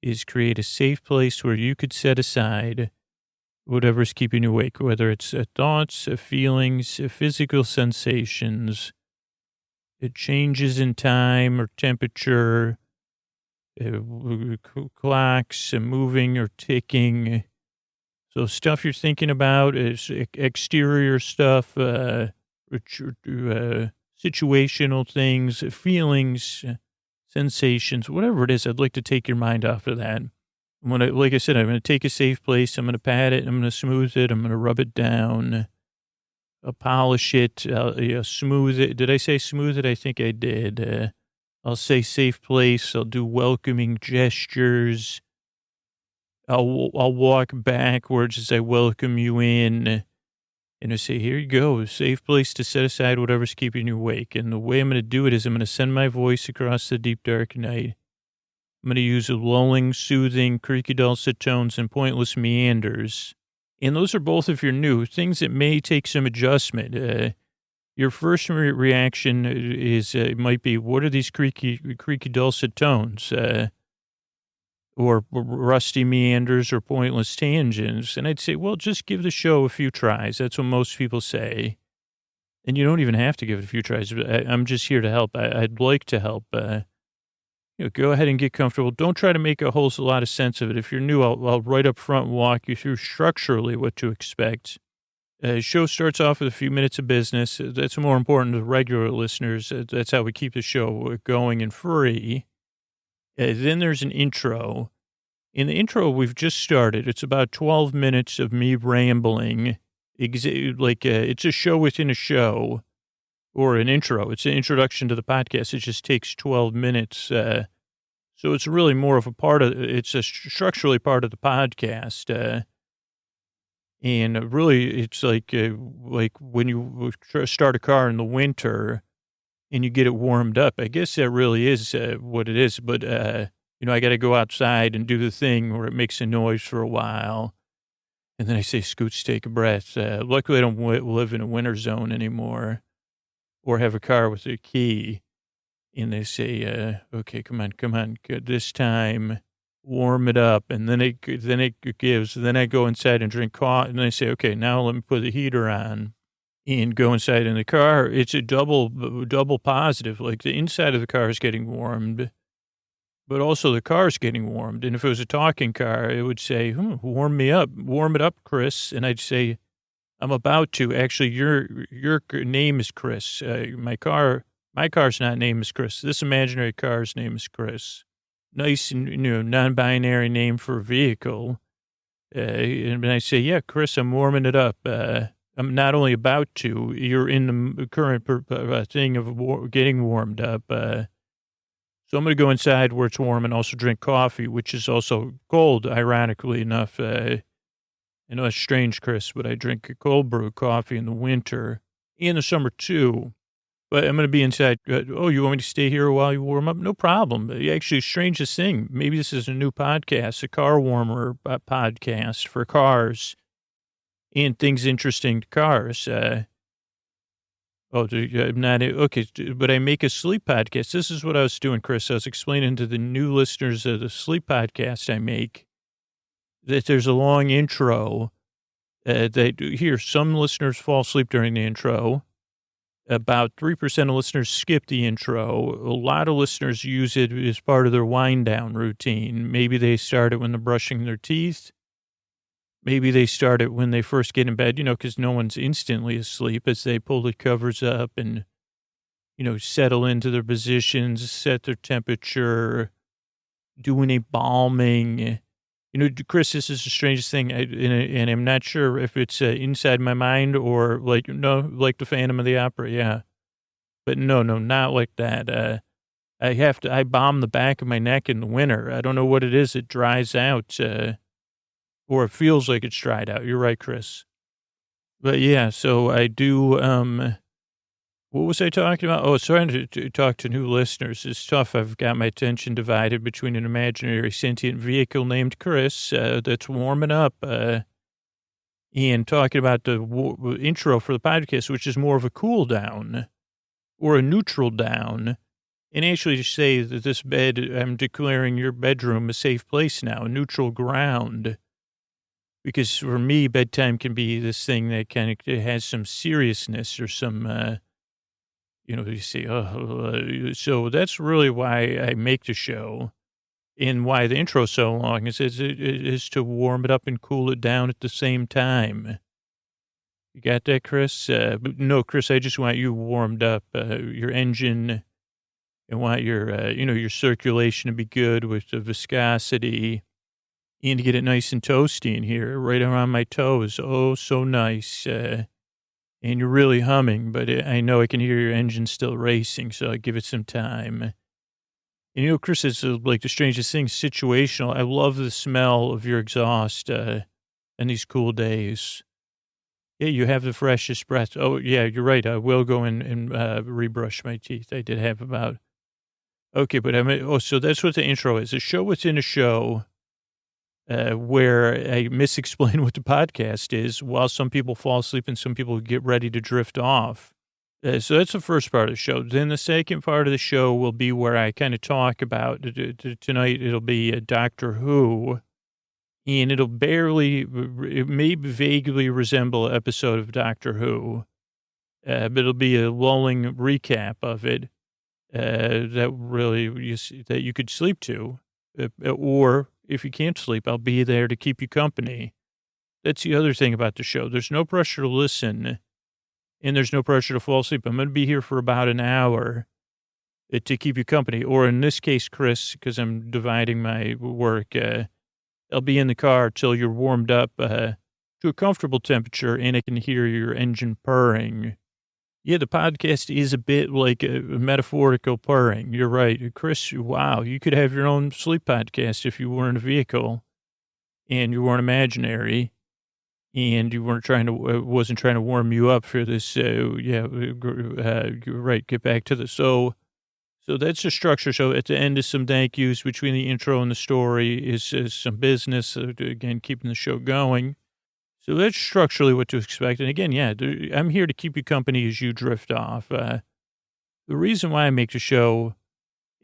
is create a safe place where you could set aside whatever's keeping you awake, whether it's thoughts, feelings, physical sensations, changes in time or temperature, clocks moving or ticking. So stuff you're thinking about is exterior stuff, situational things, feelings, sensations, whatever it is. I'd like to take your mind off of that. Like I said, I'm going to take a safe place. I'm going to pat it. I'm going to smooth it. I'm going to rub it down. I'll polish it, smooth it. Did I say smooth it? I think I did. I'll say safe place. I'll do welcoming gestures. I'll walk backwards as I welcome you in. And I say, here you go, safe place to set aside whatever's keeping you awake. And the way I'm going to do it is I'm going to send my voice across the deep, dark night. I'm going to use lulling, soothing, creaky dulcet tones, and pointless meanders. And those are both, if you're new, things that may take some adjustment. Your first reaction is might be, what are these creaky dulcet tones? Or rusty meanders or pointless tangents. And I'd say, well, just give the show a few tries. That's what most people say. And you don't even have to give it a few tries. I'm just here to help. I'd like to help. Go ahead and get comfortable. Don't try to make a whole lot of sense of it. If you're new, I'll right up front walk you through structurally what to expect. Show starts off with a few minutes of business. That's more important to regular listeners. That's how we keep the show going and free. Then there's an intro. In the intro, we've just started. It's about 12 minutes of me rambling. It's a show within a show. Or an intro. It's an introduction to the podcast. It just takes 12 minutes. So it's really more of it's a structurally part of the podcast. And really, it's like when you start a car in the winter and you get it warmed up. I guess that really is what it is. But, I got to go outside and do the thing where it makes a noise for a while. And then I say, Scoots, take a breath. Luckily, I don't live in a winter zone anymore or have a car with a key. And they say, okay, come on. This time, warm it up. And then it gives. Then I go inside and drink coffee. And I say, okay, now let me put the heater on and go inside in the car. It's a double positive. Like the inside of the car is getting warmed, but also the car's getting warmed. And if it was a talking car, it would say, warm me up, warm it up, Chris. And I'd say, I'm about to. Actually, your name is Chris. My car's not name is Chris. This imaginary car's name is Chris. Nice, non-binary name for a vehicle. And I say, yeah, Chris, I'm warming it up. I'm not only about to, you're in the current thing of getting warmed up. So I'm going to go inside where it's warm and also drink coffee, which is also cold, ironically enough. I know it's strange, Chris, but I drink cold brew coffee in the winter, in the summer too. But I'm going to be inside. Oh, you want me to stay here while you warm up? No problem. Actually, strangest thing, maybe this is a new podcast, a car warmer podcast for cars and things interesting to cars. I'm not, okay, but I make a sleep podcast. This is what I was doing, Chris. I was explaining to the new listeners of the sleep podcast I make that there's a long intro. Some listeners fall asleep during the intro. About 3% of listeners skip the intro. A lot of listeners use it as part of their wind down routine. Maybe they start it when they're brushing their teeth. Maybe they start it when they first get in bed, because no one's instantly asleep as they pull the covers up and, settle into their positions, set their temperature, do any balming. Chris, this is the strangest thing, and I'm not sure if it's inside my mind or like the Phantom of the Opera, yeah. But no, not like that. I balm the back of my neck in the winter. I don't know what it is. It dries out. Or it feels like it's dried out. You're right, Chris. But yeah, so I do, what was I talking about? Oh, I was trying to talk to new listeners. It's tough. I've got my attention divided between an imaginary sentient vehicle named Chris that's warming up and talking about the intro for the podcast, which is more of a cool down or a neutral down. And actually to say that this bed, I'm declaring your bedroom a safe place now, a neutral ground. Because for me, bedtime can be this thing that kind of has some seriousness or some, you say, so that's really why I make the show and why the intro's so long is to warm it up and cool it down at the same time. You got that, Chris? No, Chris, I just want you warmed up, your engine. I want your circulation to be good with the viscosity. And to get it nice and toasty in here, right around my toes. Oh, so nice. And you're really humming, but I know I can hear your engine still racing, so I give it some time. And Chris, it's like the strangest thing, situational. I love the smell of your exhaust in these cool days. Yeah, you have the freshest breath. Oh, yeah, you're right. I will go in and rebrush my teeth. I did have about... Okay, but so that's what the intro is. A show within a show. Where I misexplain what the podcast is while some people fall asleep and some people get ready to drift off. So that's the first part of the show. Then the second part of the show will be where I kind of talk about, tonight it'll be a Doctor Who, and it may vaguely resemble an episode of Doctor Who, but it'll be a lulling recap of it that you could sleep to, or if you can't sleep, I'll be there to keep you company. That's the other thing about the show. There's no pressure to listen, and there's no pressure to fall asleep. I'm going to be here for about an hour to keep you company. Or in this case, Chris, because I'm dividing my work, I'll be in the car till you're warmed up to a comfortable temperature, and I can hear your engine purring. Yeah, the podcast is a bit like a metaphorical purring. You're right. Chris, wow, you could have your own sleep podcast if you weren't a vehicle and you weren't imaginary. and you weren't trying to, wasn't trying to warm you up for this. Right. Get back to the, so that's the structure. So at the end is some thank yous between the intro and the story is some business, again, keeping the show going. So that's structurally what to expect. And again, I'm here to keep you company as you drift off. The reason why I make the show,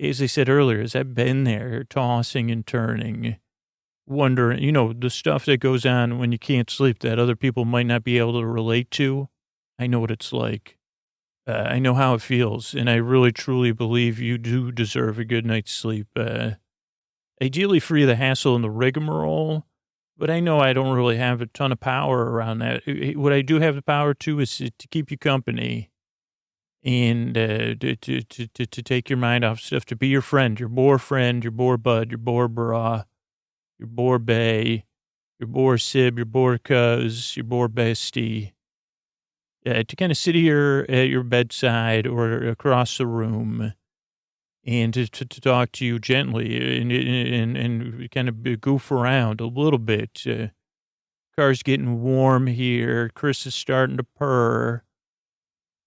as I said earlier, is I've been there tossing and turning, wondering, the stuff that goes on when you can't sleep that other people might not be able to relate to. I know what it's like. I know how it feels. And I really, truly believe you do deserve a good night's sleep. Ideally free of the hassle and the rigmarole. But I know I don't really have a ton of power around that. What I do have the power to is to keep you company and to take your mind off stuff, to be your friend, your boar friend, your boar bud, your boar bra, your boar bay, your boar sib, your boar cuz, your boar bestie. To kind of sit here at your bedside or across the room and to talk to you gently and kind of goof around a little bit. Car's getting warm here. Chris is starting to purr.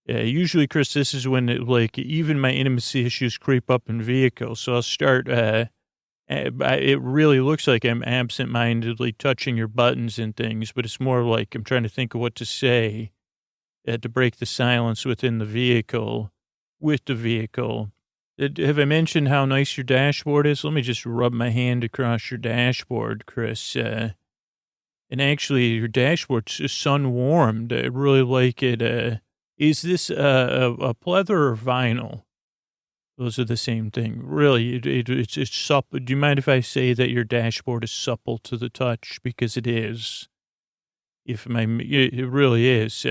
Usually, Chris, this is when even my intimacy issues creep up in vehicles. So I'll start. It really looks like I'm absent-mindedly touching your buttons and things, but it's more like I'm trying to think of what to say to break the silence within the vehicle, with the vehicle. Have I mentioned how nice your dashboard is? Let me just rub my hand across your dashboard, Chris. And actually, your dashboard's sun-warmed. I really like it. Is this a pleather or vinyl? Those are the same thing. Really, it's supple. Do you mind if I say that your dashboard is supple to the touch? Because it is. It really is.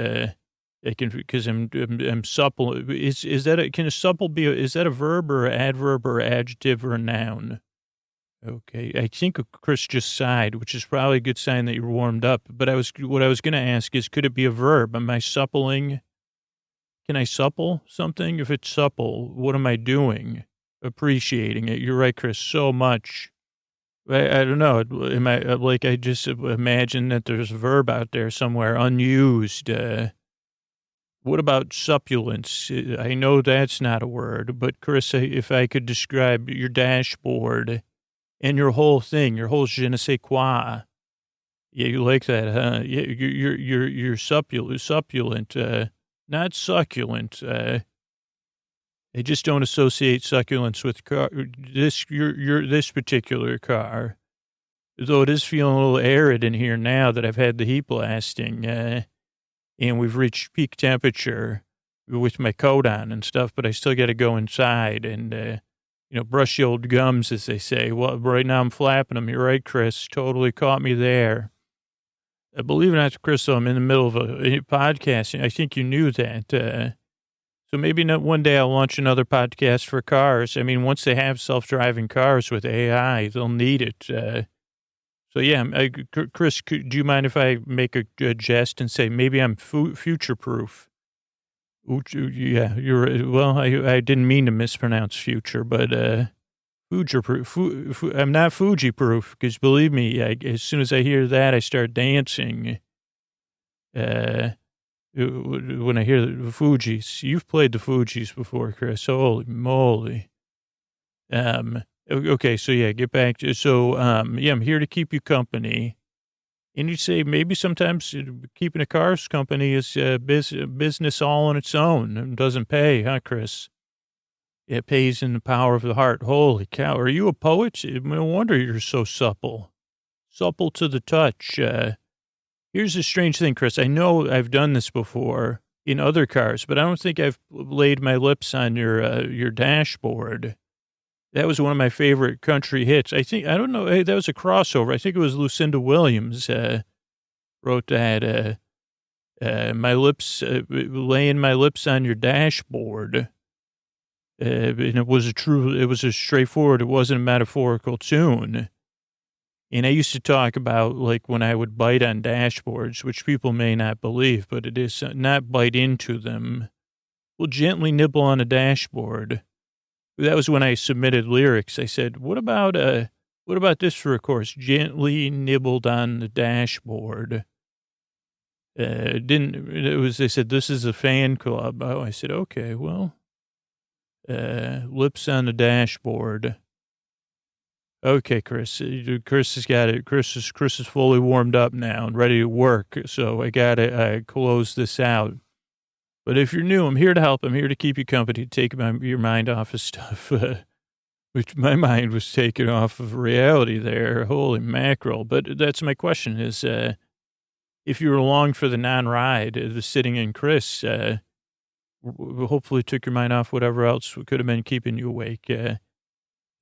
Because I'm supple. Is that can a supple be? Is that a verb or an adverb or adjective or a noun? Okay, I think Chris just sighed, which is probably a good sign that you're warmed up. But what I was going to ask is, could it be a verb? Am I suppling? Can I supple something? If it's supple, what am I doing? Appreciating it. You're right, Chris, so much. I don't know. Am I I just imagine that there's a verb out there somewhere unused. What about suppulence? I know that's not a word, but Chris, if I could describe your dashboard and your whole thing, your whole je ne sais quoi. Yeah, you like that, huh? Yeah, you're succulent, not succulent. I just don't associate succulence with this particular car. Though it is feeling a little arid in here now that I've had the heat blasting, and we've reached peak temperature with my coat on and stuff, but I still got to go inside and, brush the old gums, as they say. Well, right now I'm flapping them. You're right, Chris. Totally caught me there. Believe it or not, Chris, though, I'm in the middle of a podcast. I think you knew that. So maybe one day I'll launch another podcast for cars. I mean, once they have self-driving cars with AI, they'll need it. So, yeah, Chris, do you mind if I make a jest and say maybe I'm future-proof? Yeah, well, I didn't mean to mispronounce future, but future-proof. I'm not Fuji-proof, because believe me, as soon as I hear that, I start dancing. When I hear the Fugees. You've played the Fugees before, Chris. Holy moly. Okay, so yeah, get back to, so, I'm here to keep you company. And you say maybe sometimes keeping a car's company is business all on its own and doesn't pay, huh, Chris? It pays in the power of the heart. Holy cow. Are you a poet? No wonder you're so supple. Supple to the touch. Here's the strange thing, Chris. I know I've done this before in other cars, but I don't think I've laid my lips on your dashboard. That was one of my favorite country hits. I don't know, that was a crossover. I think it was Lucinda Williams wrote that, laying my lips on your dashboard. And it was a straightforward, it wasn't a metaphorical tune. And I used to talk about, when I would bite on dashboards, which people may not believe, but it is not bite into them. We'll gently nibble on a dashboard. That was when I submitted lyrics. I said, what about this for a chorus? Gently nibbled on the dashboard. They said, this is a fan club. Oh, I said, okay, well, lips on the dashboard. Okay, Chris. Chris has got it. Chris is fully warmed up now and ready to work. So I got to close this out. But if you're new, I'm here to help. I'm here to keep you company, take your mind off of stuff, which my mind was taken off of reality there. Holy mackerel. But that's my question is, if you were along for the non-ride, the sitting in Chris, hopefully took your mind off whatever else could have been keeping you awake. And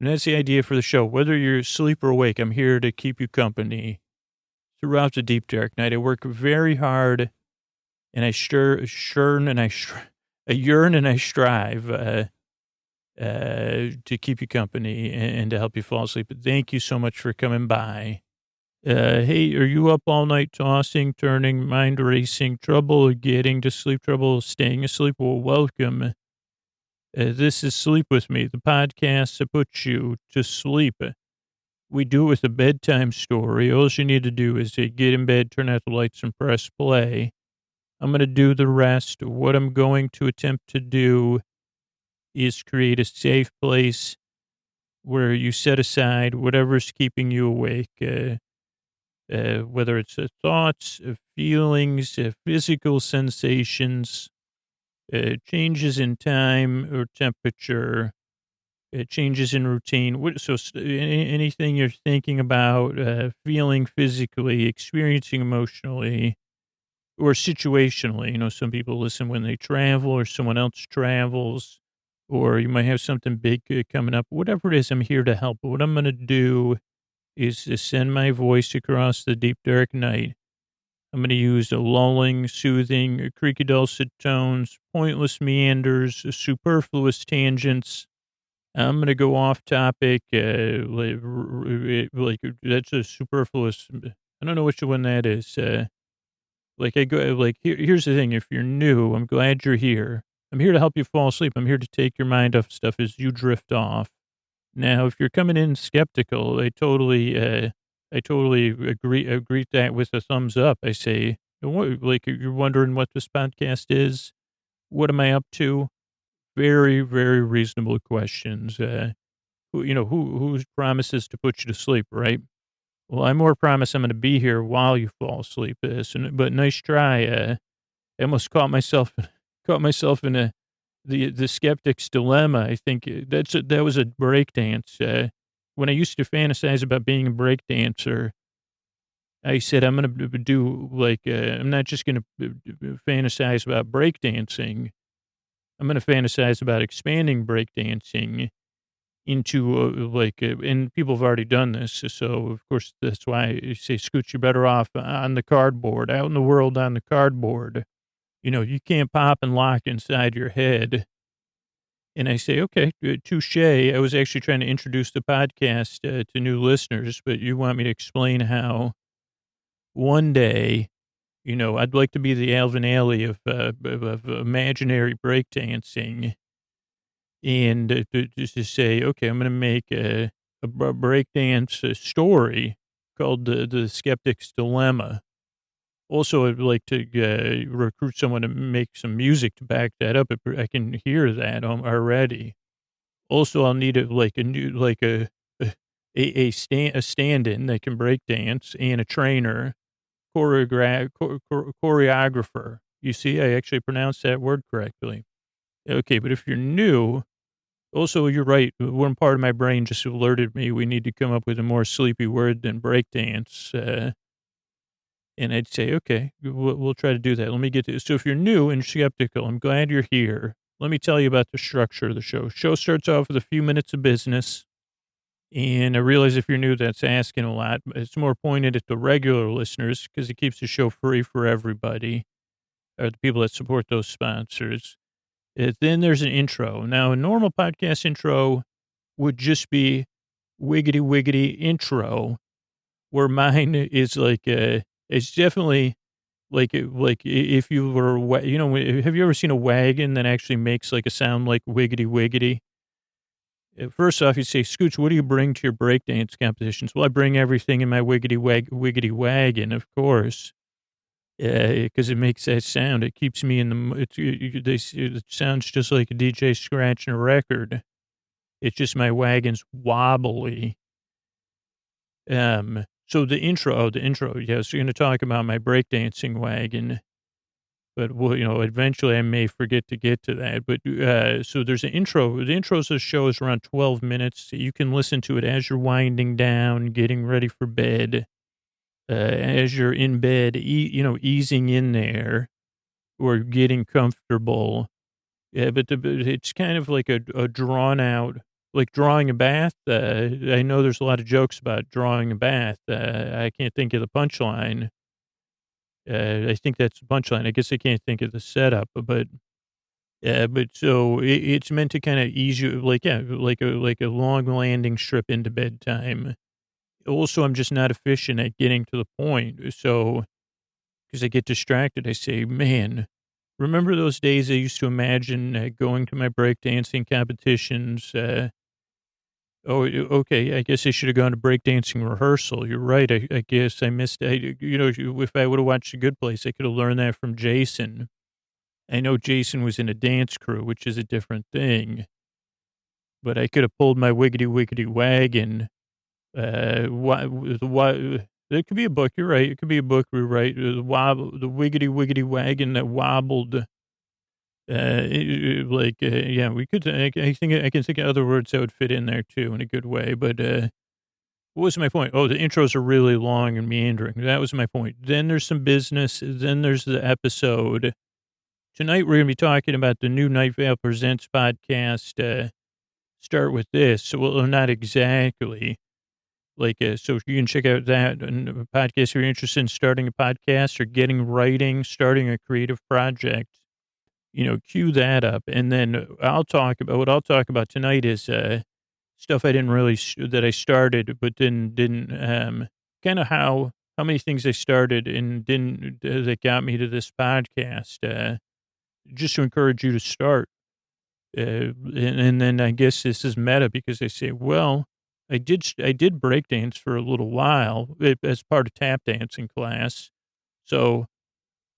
that's the idea for the show. Whether you're asleep or awake, I'm here to keep you company throughout the deep, dark night. I work very hard, and I yearn and I strive to keep you company and to help you fall asleep. But thank you so much for coming by. Hey, are you up all night tossing, turning, mind racing, trouble getting to sleep, trouble staying asleep? Well, welcome. This is Sleep With Me, the podcast that puts you to sleep. We do it with a bedtime story. All you need to do is to get in bed, turn out the lights, and press play. I'm going to do the rest. What I'm going to attempt to do is create a safe place where you set aside whatever's keeping you awake, whether it's thoughts, feelings, physical sensations, changes in time or temperature, changes in routine. Anything you're thinking about, feeling physically, experiencing emotionally, or situationally. You know, some people listen when they travel or someone else travels, or you might have something big coming up. Whatever it is, I'm here to help. But what I'm going to do is to send my voice across the deep, dark night. I'm going to use a lulling, soothing, creaky dulcet tones, pointless meanders, superfluous tangents. I'm going to go off topic, like that's a superfluous. I don't know which one that is. Here's the thing. If you're new, I'm glad you're here. I'm here to help you fall asleep. I'm here to take your mind off stuff as you drift off. Now, if you're coming in skeptical, I totally agree that with a thumbs up. I say, like, you're wondering what this podcast is. What am I up to? Very, very reasonable questions. Who promises to put you to sleep, right? Well, I more promise I'm going to be here while you fall asleep. But nice try. I almost caught myself in the skeptic's dilemma. I think that was a break dance. When I used to fantasize about being a break dancer, I said, I'm going to do I'm not just going to fantasize about breakdancing. I'm going to fantasize about expanding breakdancing into and people have already done this. So, of course, that's why I say, Scooch, you're better off on the cardboard, out in the world on the cardboard. You know, you can't pop and lock inside your head. And I say, okay, touche. I was actually trying to introduce the podcast to new listeners, but you want me to explain how one day, I'd like to be the Alvin Ailey of imaginary breakdancing, and just to say, okay, I'm going to make a breakdance story called the Skeptic's Dilemma. Also, I'd like to recruit someone to make some music to back that up. I can hear that already. Also, I'll need a stand-in that can break dance and a trainer. Choreographer. You see, I actually pronounced that word correctly. Okay, but if you're new, also, you're right. One part of my brain just alerted me we need to come up with a more sleepy word than breakdance. And I'd say, okay, we'll try to do that. Let me get to So if you're new and skeptical, I'm glad you're here. Let me tell you about the structure of the show. Show starts off with a few minutes of business. And I realize if you're new, that's asking a lot. It's more pointed at the regular listeners because it keeps the show free for everybody, or the people that support those sponsors. Then there's an intro. Now, a normal podcast intro would just be wiggity wiggity intro, where mine is it's definitely like if you were, have you ever seen a wagon that actually makes like a sound like wiggity wiggity? First off, you say, Scooch, what do you bring to your breakdance competitions? Well, I bring everything in my wiggity wagon, of course. because it makes that sound. It keeps me in it sounds just like a DJ scratching a record. It's just my wagon's wobbly. So the intro. Yeah, so you're going to talk about my breakdancing wagon, but well, eventually I may forget to get to that. But so there's an intro. The intro of the show is around 12 minutes. So you can listen to it as you're winding down, getting ready for bed, as you're in bed, easing in there or getting comfortable. Yeah, but it's kind of like a drawn out, like drawing a bath. I know there's a lot of jokes about drawing a bath. I can't think of the punchline. I think that's the punchline. I guess I can't think of the setup, but so it's meant to kind of ease you, like, yeah, like a long landing strip into bedtime. Also, I'm just not efficient at getting to the point. So, because I get distracted, I say, man, remember those days I used to imagine going to my breakdancing competitions? Okay. I guess I should have gone to breakdancing rehearsal. You're right. I guess I missed. If I would have watched The Good Place, I could have learned that from Jason. I know Jason was in a dance crew, which is a different thing, but I could have pulled my wiggity wiggity wagon. It could be a book. You're right. It could be a book. We're right. The wiggity wiggity wagon that wobbled. Yeah, we could. I think I can think of other words that would fit in there too in a good way. But what was my point? Oh, the intros are really long and meandering. That was my point. Then there's some business. Then there's the episode. Tonight we're going to be talking about the new Night Vale Presents podcast. Start with this. Well, not exactly. So you can check out that podcast if you're interested in starting a podcast or starting a creative project. Cue that up. And then what I'll talk about tonight is stuff I didn't really, that I started, but didn't, kind of how many things I started and didn't, that got me to this podcast, just to encourage you to start. And then I guess this is meta because I say, well, I did breakdance for a little while as part of tap dancing class. So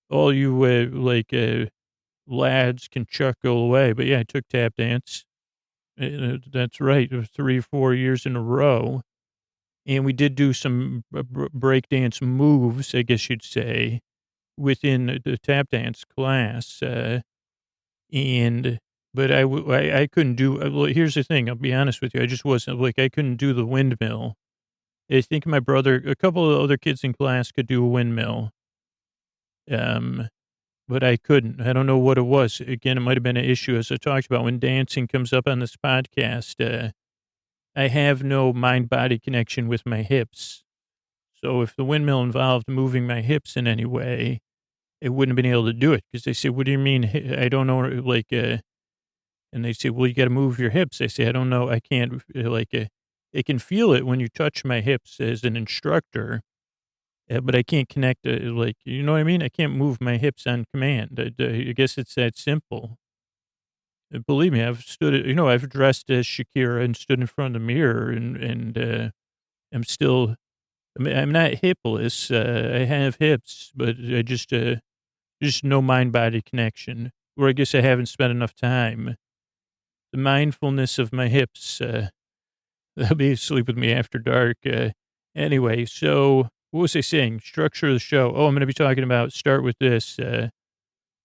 all you, lads can chuckle away. But yeah, I took tap dance. That's right. It was 3 or 4 years in a row. And we did do some breakdance moves, I guess you'd say, within the tap dance class. But I couldn't do, well, here's the thing. I'll be honest with you. I just wasn't I couldn't do the windmill. I think a couple of other kids in class could do a windmill. But I couldn't. I don't know what it was. Again, it might have been an issue, as I talked about when dancing comes up on this podcast. I have no mind-body connection with my hips. So if the windmill involved moving my hips in any way, I wouldn't have been able to do it. Because they say, what do you mean? I don't know. And they say, well, you got to move your hips. I say, I don't know. I can't, I can feel it when you touch my hips as an instructor. But I can't connect, you know what I mean? I can't move my hips on command. I guess it's that simple. Believe me, I've dressed as Shakira and stood in front of the mirror and I'm still, I'm not hipless. I have hips, but I just no mind-body connection. Or I guess I haven't spent enough time. The mindfulness of my hips, they'll be asleep with me after dark. Anyway, so what was I saying? Structure of the show. Oh, I'm going to be talking about Start With This by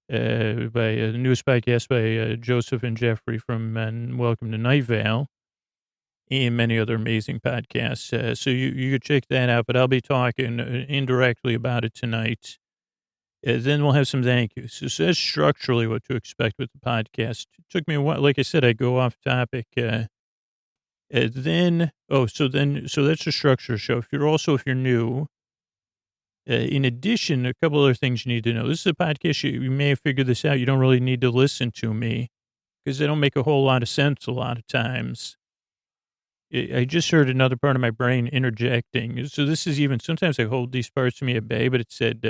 the newest podcast by Joseph and Jeffrey from Welcome to Night Vale and many other amazing podcasts. So you could check that out, but I'll be talking indirectly about it tonight. Then we'll have some thank yous. So that's structurally what to expect with the podcast. It took me a while. Like I said, I go off topic. So that's the structure of the show. If you're new, in addition, a couple other things you need to know. This is a podcast. You may have figured this out. You don't really need to listen to me because they don't make a whole lot of sense a lot of times. I just heard another part of my brain interjecting. So this is sometimes I hold these parts to me at bay, but it said,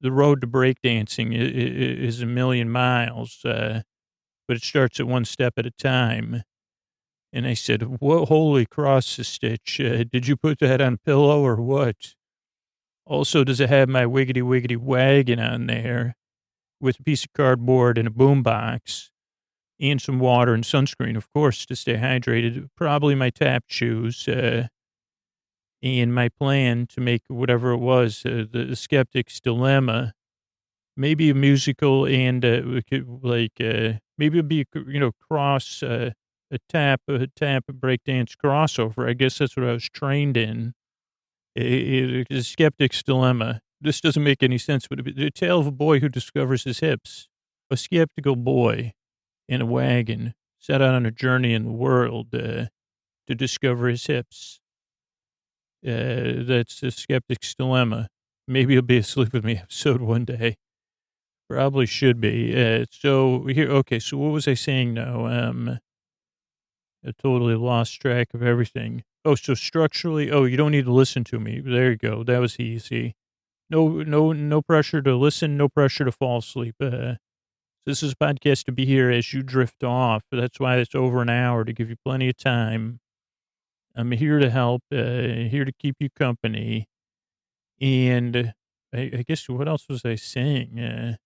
the road to breakdancing is a million miles, but it starts at one step at a time. And I said, "What? Holy cross stitch! Did you put that on a pillow or what?" Also, does it have my wiggity wiggity wagon on there with a piece of cardboard and a boombox and some water and sunscreen, of course, to stay hydrated. Probably my tap shoes and my plan to make whatever it was, the skeptic's dilemma. Maybe a musical and maybe it'd be cross a tap breakdance crossover. I guess that's what I was trained in. A skeptic's dilemma. This doesn't make any sense, but the tale of a boy who discovers his hips. A skeptical boy in a wagon set out on a journey in the world to discover his hips. That's a skeptic's dilemma. Maybe it'll be a Sleep With Me episode one day. Probably should be. So here, okay. So what was I saying now? I totally lost track of everything. Oh, so structurally, you don't need to listen to me. There you go. That was easy. No pressure to listen. No pressure to fall asleep. This is a podcast to be here as you drift off. That's why it's over an hour, to give you plenty of time. I'm here to help, here to keep you company. And I guess, what else was I saying?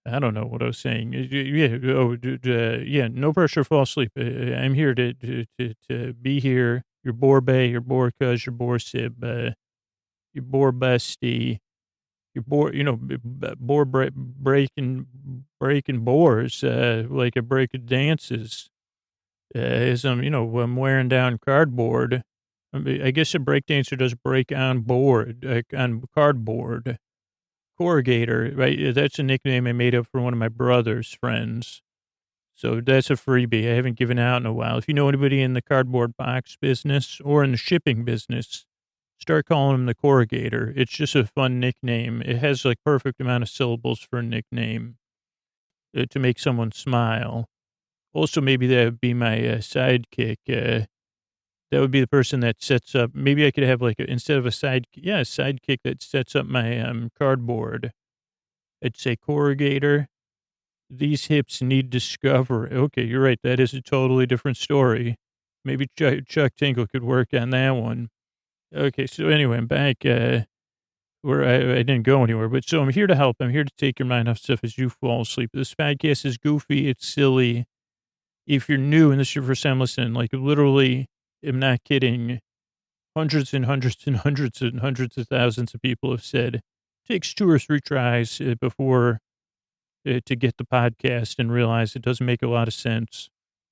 I don't know what I was saying. No pressure to fall asleep. I'm here to be here. Your bore bae, your bore cuz, your bore sib, your bore bestie, your bore, bore breaking bores, like a break of dances. As I'm wearing down cardboard. I guess a breakdancer does break on board, on cardboard. Corrugator, right? That's a nickname I made up for one of my brother's friends. So that's a freebie I haven't given out in a while. If you know anybody in the cardboard box business or in the shipping business, start calling him the corrugator. It's just a fun nickname. It has like perfect amount of syllables for a nickname to make someone smile. Also, maybe that would be my sidekick. That would be the person that sets up. Maybe I could have instead of a sidekick that sets up my cardboard. I'd say corrugator. These hips need discovery. Okay, you're right. That is a totally different story. Maybe Chuck Tingle could work on that one. Okay, so anyway, I'm back where I didn't go anywhere. But so I'm here to help. I'm here to take your mind off stuff as you fall asleep. This podcast is goofy. It's silly. If you're new and this is your first time listening, literally, I'm not kidding. Hundreds and hundreds and hundreds and hundreds of thousands of people have said it takes 2 or 3 tries before to get the podcast and realize it doesn't make a lot of sense.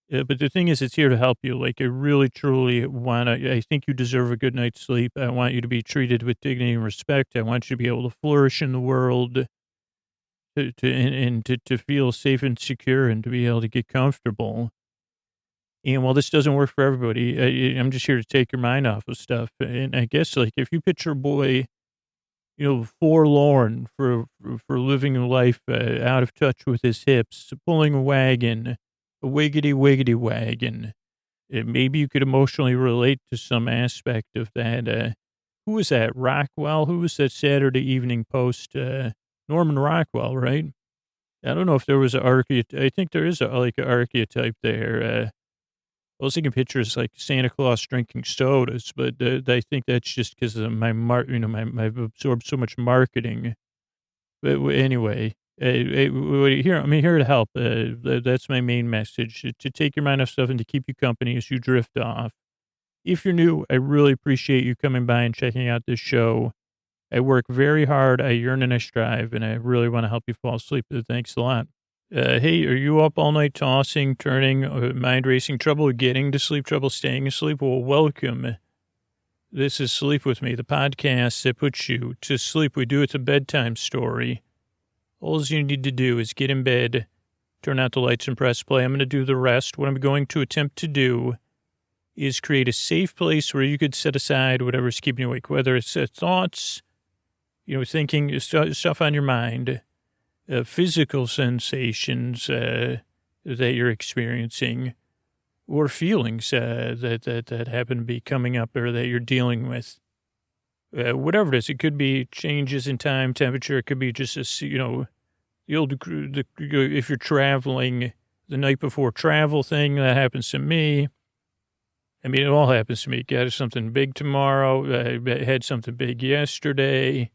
But the thing is, it's here to help you. I really, truly I think you deserve a good night's sleep. I want you to be treated with dignity and respect. I want you to be able to flourish in the world to feel safe and secure and to be able to get comfortable. And while this doesn't work for everybody, I'm just here to take your mind off of stuff. And I guess if you picture a boy, forlorn for living a life out of touch with his hips, pulling a wagon, a wiggity wiggity wagon, maybe you could emotionally relate to some aspect of that. Who was that? Rockwell? Who was that Saturday Evening Post? Norman Rockwell, right? I don't know if there was an archetype. I think there is an archetype there. I was taking pictures like Santa Claus drinking sodas, but I think that's just because of I've absorbed so much marketing. But anyway, I'm here to help. That's my main message, to take your mind off stuff and to keep you company as you drift off. If you're new, I really appreciate you coming by and checking out this show. I work very hard. I yearn and I strive, and I really want to help you fall asleep. Thanks a lot. Hey, are you up all night tossing, turning, mind racing, trouble getting to sleep, trouble staying asleep? Well, welcome. This is Sleep With Me, the podcast that puts you to sleep. We do it's a bedtime story. All you need to do is get in bed, turn out the lights and press play. I'm going to do the rest. What I'm going to attempt to do is create a safe place where you could set aside whatever's keeping you awake, whether it's thoughts, thinking, stuff on your mind, physical sensations that you're experiencing, or feelings that happen to be coming up or that you're dealing with. Whatever it is, it could be changes in time, temperature. It could be just if you're traveling, the night before travel thing that happens to me. I mean, it all happens to me. Got something big tomorrow. I had something big yesterday.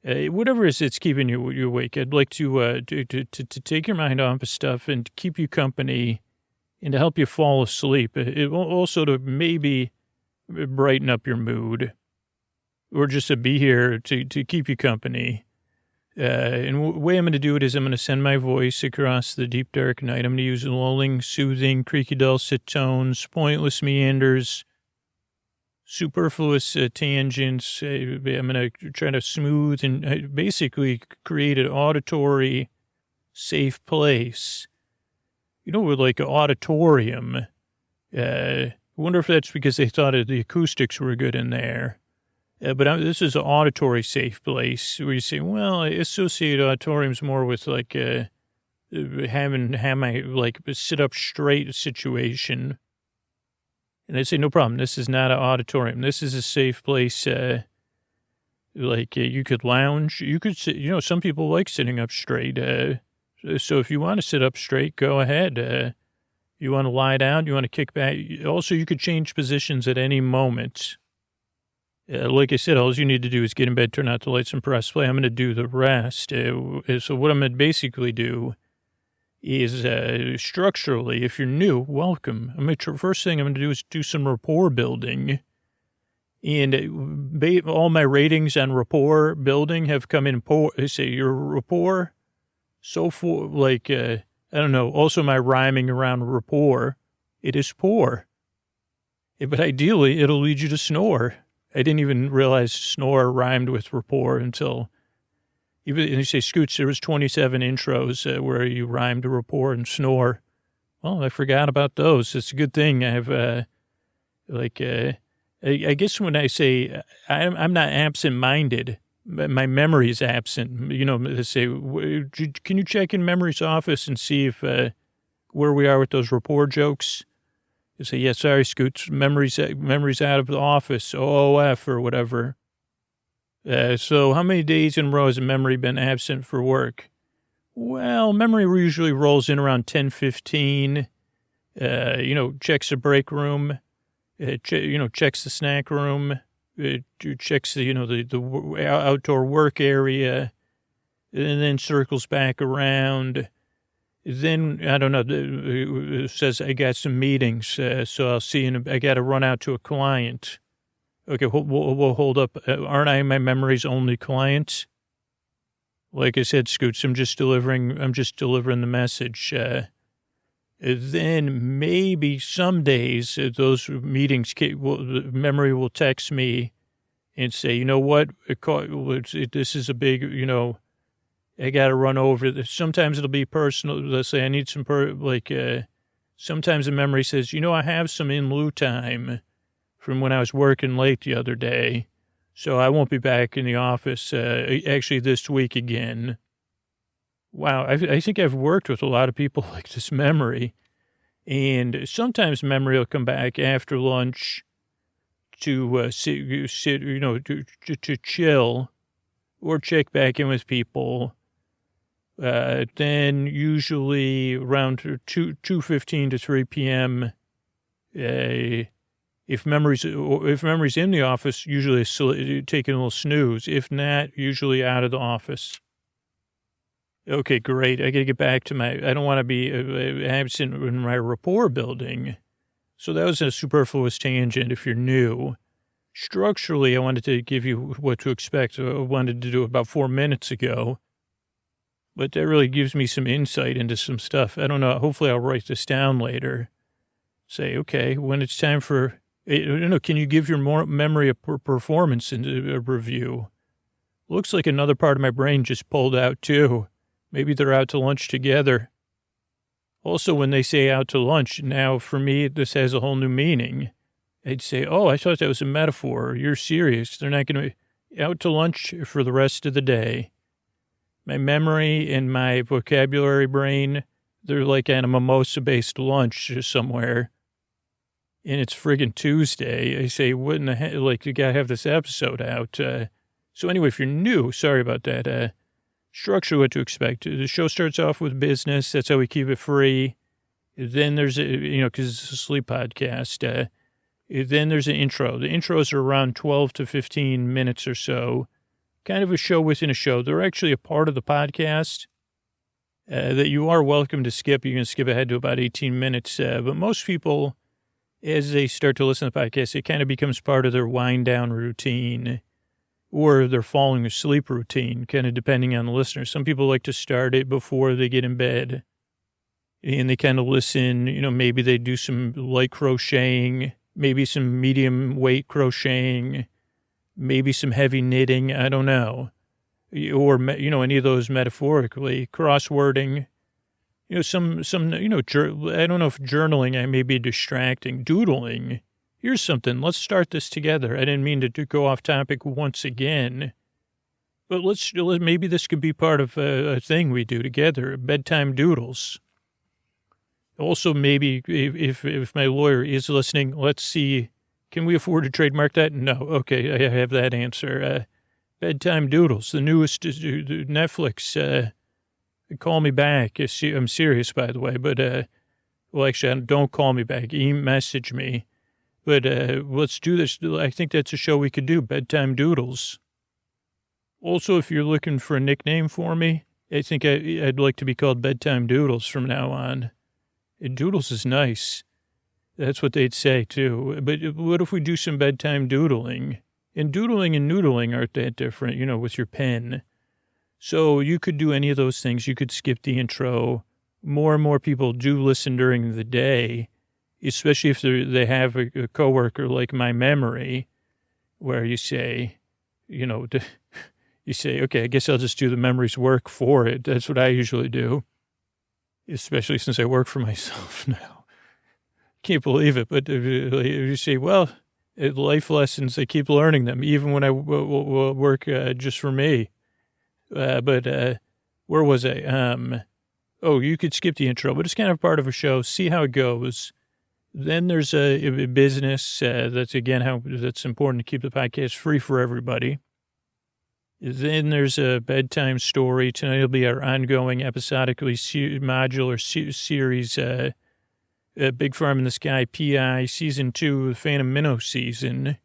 Whatever it is that's keeping you awake, I'd like to take your mind off of stuff and to keep you company and to help you fall asleep. It will also to maybe brighten up your mood or just to be here to keep you company. And the way I'm going to do it is I'm going to send my voice across the deep, dark night. I'm going to use lulling, soothing, creaky, dulcet tones, pointless meanders, superfluous tangents. I'm going to try to smooth and basically create an auditory safe place. You know, with like an auditorium. I wonder if that's because they thought the acoustics were good in there. But this is an auditory safe place where you say, well, I associate auditoriums more with like having my like sit up straight situation. And I say, no problem. This is not an auditorium. This is a safe place. You could lounge. You could sit. You know, some people like sitting up straight. So if you want to sit up straight, go ahead. You want to lie down. You want to kick back. Also, you could change positions at any moment. Like I said, all you need to do is get in bed, turn out the lights, and press play. I'm going to do the rest. So what I'm going to basically do is structurally, if you're new, welcome. First thing I'm going to do is do some rapport building. And all my ratings on rapport building have come in poor. They say your rapport, so for like, I don't know. Also, my rhyming around rapport, it is poor. But ideally, it'll lead you to snore. I didn't even realize snore rhymed with rapport until, and you say, Scoots, there was 27 intros where you rhymed rapport and snore. Well, I forgot about those. It's a good thing. I have, I guess when I say I'm not absent-minded, my memory is absent. You know, they say, can you check in memory's office and see if where we are with those rapport jokes? You say, yeah, sorry, Scoots, memory's out of the office, OOF or whatever. So how many days in a row has memory been absent for work? Well, memory usually rolls in around 10:15. Checks the break room, checks the snack room, checks the outdoor work area, and then circles back around. Then, I don't know, it says I got some meetings, so I'll see, and I got to run out to a client. Okay, we'll hold up. Aren't I my memory's only client? Like I said, Scoots, I'm just delivering the message. Then maybe some days those meetings, memory will text me and say, you know what, this is a big, I got to run over. Sometimes it'll be personal. Let's say I need some, sometimes the memory says, I have some in lieu time from when I was working late the other day. So I won't be back in the office, actually this week again. Wow. I think I've worked with a lot of people like this memory. And sometimes memory will come back after lunch to sit, to chill or check back in with people. Then usually around 2:15 to 3 p.m., if memory's in the office, usually taking a little snooze. If not, usually out of the office. Okay, great. I got to get back to I don't want to be absent in my rapport building. So that was a superfluous tangent if you're new. Structurally, I wanted to give you what to expect. I wanted to do it about 4 minutes ago. But that really gives me some insight into some stuff. I don't know. Hopefully I'll write this down later. Say, okay, when it's time for, can you give your memory a performance and a review? Looks like another part of my brain just pulled out too. Maybe they're out to lunch together. Also, when they say out to lunch, now for me, this has a whole new meaning. I'd say, oh, I thought that was a metaphor. You're serious. They're not going to be out to lunch for the rest of the day. My memory and my vocabulary brain, they're like on a mimosa-based lunch somewhere. And it's friggin' Tuesday. I say, what in the heck? Like, you got to have this episode out. So anyway, if you're new, sorry about that. Structure, what to expect. The show starts off with business. That's how we keep it free. Then there's, because it's a sleep podcast. Then there's an intro. The intros are around 12 to 15 minutes or so, kind of a show within a show. They're actually a part of the podcast that you are welcome to skip. You can skip ahead to about 18 minutes. But most people, as they start to listen to the podcast, it kind of becomes part of their wind down routine or their falling asleep routine, kind of depending on the listener. Some people like to start it before they get in bed and they kind of listen. Maybe they do some light crocheting, maybe some medium weight crocheting, maybe some heavy knitting. I don't know. Or, any of those metaphorically, crosswording, I don't know if journaling, I may be distracting, doodling. Here's something. Let's start this together. I didn't mean to go off topic once again, but maybe this could be part of a thing we do together, bedtime doodles. Also, maybe if my lawyer is listening, let's see, can we afford to trademark that? No. Okay, I have that answer. Bedtime doodles, the newest Netflix. Call me back. I'm serious, by the way, but well, actually, don't call me back. Message me. But let's do this. I think that's a show we could do, bedtime doodles. Also, if you're looking for a nickname for me, I think I'd like to be called Bedtime Doodles from now on. And doodles is nice. That's what they'd say, too. But what if we do some bedtime doodling? And doodling and noodling aren't that different, with your pen. So you could do any of those things. You could skip the intro. More and more people do listen during the day, especially if they have a coworker like my memory, where you say, okay, I guess I'll just do the memory's work for it. That's what I usually do, especially since I work for myself now. Can't believe it, but you say, well, life lessons, I keep learning them, even when I work just for me. But where was I? You could skip the intro, but it's kind of part of a show. See how it goes. Then there's a business. That's important to keep the podcast free for everybody. Then there's a bedtime story. Tonight will be our ongoing episodically modular series, Big Farm in the Sky, PI, Season 2, Phantom Minnow season.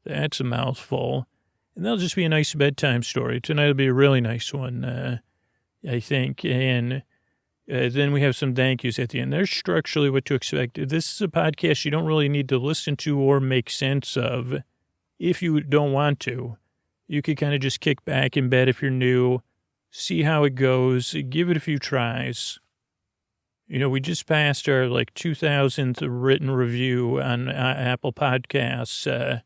That's a mouthful. And that'll just be a nice bedtime story. Tonight will be a really nice one, I think. And then we have some thank yous at the end. There's structurally what to expect. This is a podcast you don't really need to listen to or make sense of if you don't want to. You could kind of just kick back in bed if you're new, see how it goes, give it a few tries. We just passed our 2000th written review on Apple Podcasts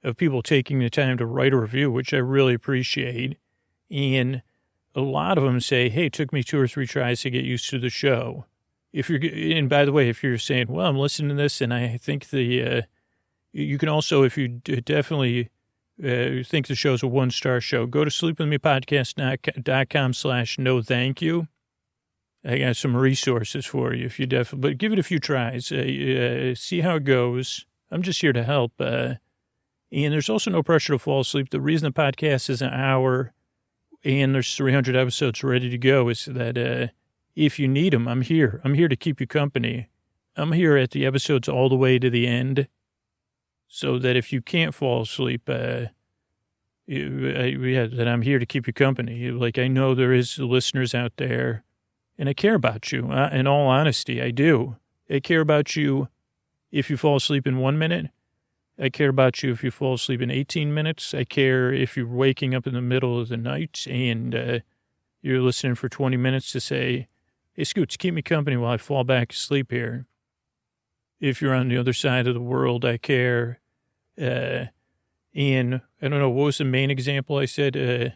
of people taking the time to write a review, which I really appreciate. And a lot of them say, hey, it took me 2 or 3 tries to get used to the show. And by the way, if you're saying, well, I'm listening to this and I think you can also, if you definitely think the show's a 1-star show, go to sleepwithmepodcast.com/no thank you. I got some resources for you but give it a few tries. See how it goes. I'm just here to help. And there's also no pressure to fall asleep. The reason the podcast is an hour and there's 300 episodes ready to go is that if you need them, I'm here. I'm here to keep you company. I'm here at the episodes all the way to the end so that if you can't fall asleep, that I'm here to keep you company. I know there is listeners out there, and I care about you. In all honesty, I do. I care about you if you fall asleep in 1 minute. I care about you if you fall asleep in 18 minutes. I care if you're waking up in the middle of the night and you're listening for 20 minutes to say, hey, Scoots, keep me company while I fall back asleep here. If you're on the other side of the world, I care. And I don't know, what was the main example I said?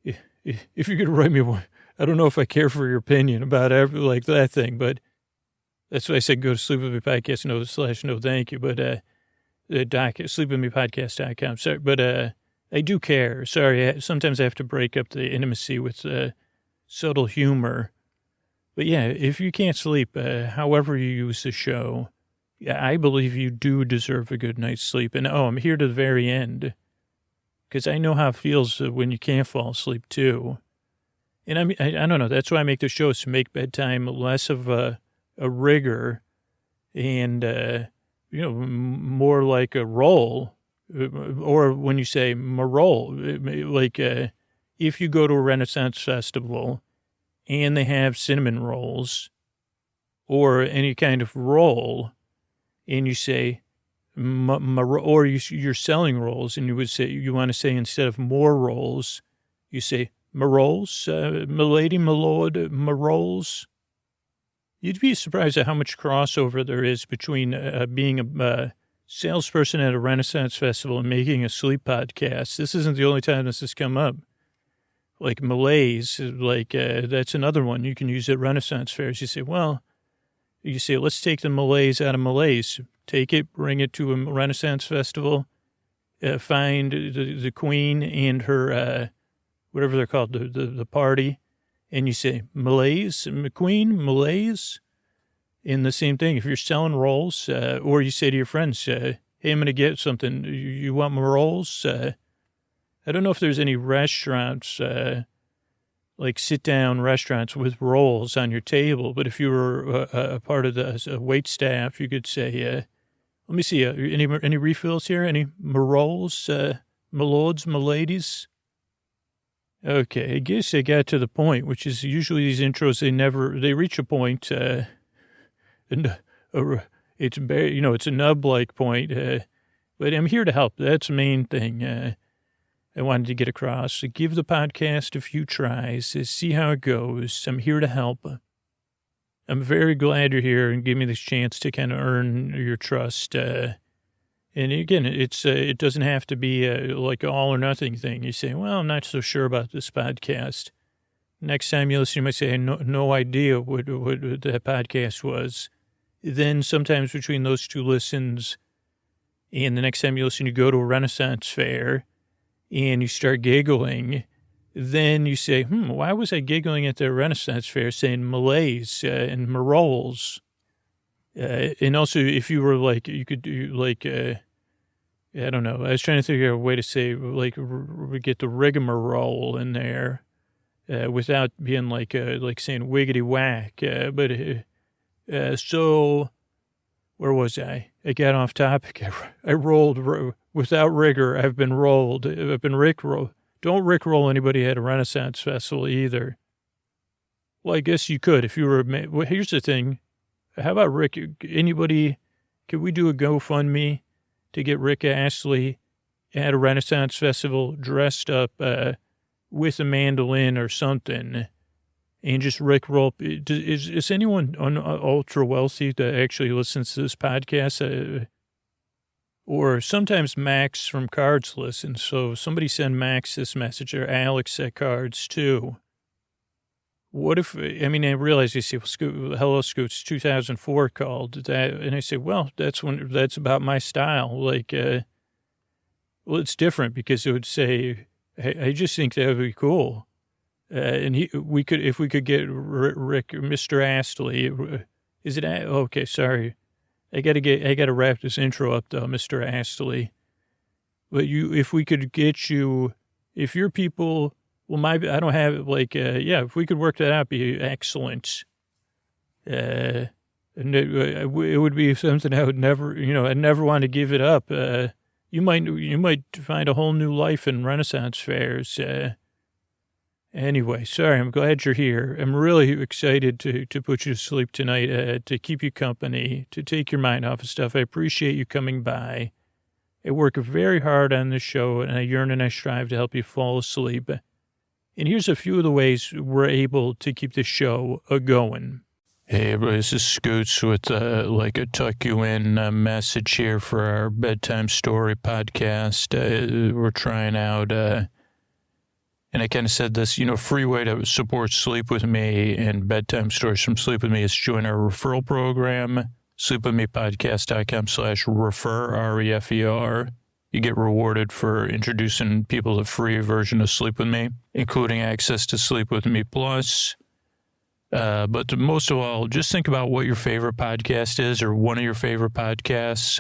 If you could write me one, I don't know if I care for your opinion about that thing, but that's why I said go to sleepwithmepodcast, no thank you, but sleepwithmepodcast.com. Sorry, but I do care. Sorry, sometimes I have to break up the intimacy with subtle humor. But yeah, if you can't sleep, however you use the show, I believe you do deserve a good night's sleep. And I'm here to the very end because I know how it feels when you can't fall asleep too. And I don't know. That's why I make the show, is to make bedtime less of a rigor and more like a roll, or when you say marole, like if you go to a Renaissance festival and they have cinnamon rolls or any kind of roll, and you say, or you're selling rolls, and you want to say instead of more rolls, you say marolles, milady, milord, marolles. You'd be surprised at how much crossover there is between being a salesperson at a Renaissance festival and making a sleep podcast. This isn't the only time this has come up. Like malaise, like that's another one you can use at Renaissance fairs. You say, let's take the malaise out of malaise. Take it, bring it to a Renaissance festival, find the queen and her, whatever they're called, the party, and you say, malaise, queen, malaise. And the same thing, if you're selling rolls, or you say to your friends, hey, I'm going to get something. You want my rolls? I don't know if there's any restaurants, like sit-down restaurants with rolls on your table, but if you were a part of the wait staff, you could say, let me see, any refills here? Any rolls, milords, miladies? Okay, I guess I got to the point, which is usually these intros, they reach a point, and it's it's a nub-like point, but I'm here to help. That's the main thing. I wanted to get across. So give the podcast a few tries, see how it goes. I'm here to help. I'm very glad you're here and give me this chance to kind of earn your trust. And again, it doesn't have to be like an all or nothing thing. You say, well, I'm not so sure about this podcast. Next time you listen, you might say, I had no idea what that podcast was. Then sometimes between those two listens and the next time you listen, you go to a Renaissance fair and you start giggling, then you say, why was I giggling at the Renaissance fair saying malaise and marolles? And also, if you were like, you could do like, I don't know. I was trying to figure out a way to say, like, get the rigmarole in there without being like saying wiggity whack. So where was I? I got off topic. I rolled without rigor. I've been rolled. I've been rickrolled. Don't rickroll anybody at a Renaissance festival either. Well, I guess you could if you were. Well, here's the thing. How about Rick? Anybody? Could we do a GoFundMe to get Rick Astley at a Renaissance festival dressed up with a mandolin or something? And just rickroll. Is anyone ultra wealthy that actually listens to this podcast? Or sometimes Max from Cards listens. So somebody send Max this message, or Alex at Cards too. What if, I realize you say, well, Hello Scoots 2004 called that. And I say, well, that's about my style. Like, well, it's different because it would say, I just think that would be cool. And if we could get Rick, Mr. Astley, is it? Okay, sorry, I gotta wrap this intro up though, Mr. Astley. But if we could get you, if your people, well, I don't have it. Like, if we could work that out, it'd be excellent. And it would be something I would never, I'd never want to give it up. You might find a whole new life in Renaissance fairs. Anyway, sorry, I'm glad you're here. I'm really excited to put you to sleep tonight, to keep you company, to take your mind off of stuff. I appreciate you coming by. I work very hard on this show, and I yearn and I strive to help you fall asleep. And here's a few of the ways we're able to keep this show going. Hey, everybody, this is Scoots with like a tuck-you-in message here for our bedtime story podcast. We're trying out... And I kind of said this, free way to support Sleep With Me and bedtime stories from Sleep With Me is join our referral program, sleepwithmepodcast.com/refer, R-E-F-E-R. You get rewarded for introducing people to the free version of Sleep With Me, including access to Sleep With Me Plus. But most of all, just think about what your favorite podcast is or one of your favorite podcasts,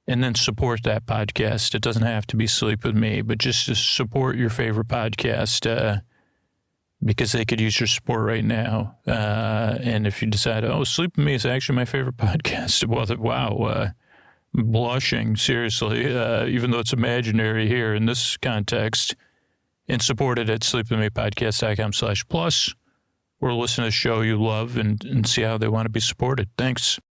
and then support that podcast. It doesn't have to be Sleep With Me, but just to support your favorite podcast. because they could use your support right now. And if you decide, Sleep With Me is actually my favorite podcast, well, wow, blushing, seriously, even though it's imaginary here in this context, and support it at sleepwithmepodcast.com/plus, or listen to a show you love and see how they want to be supported. Thanks.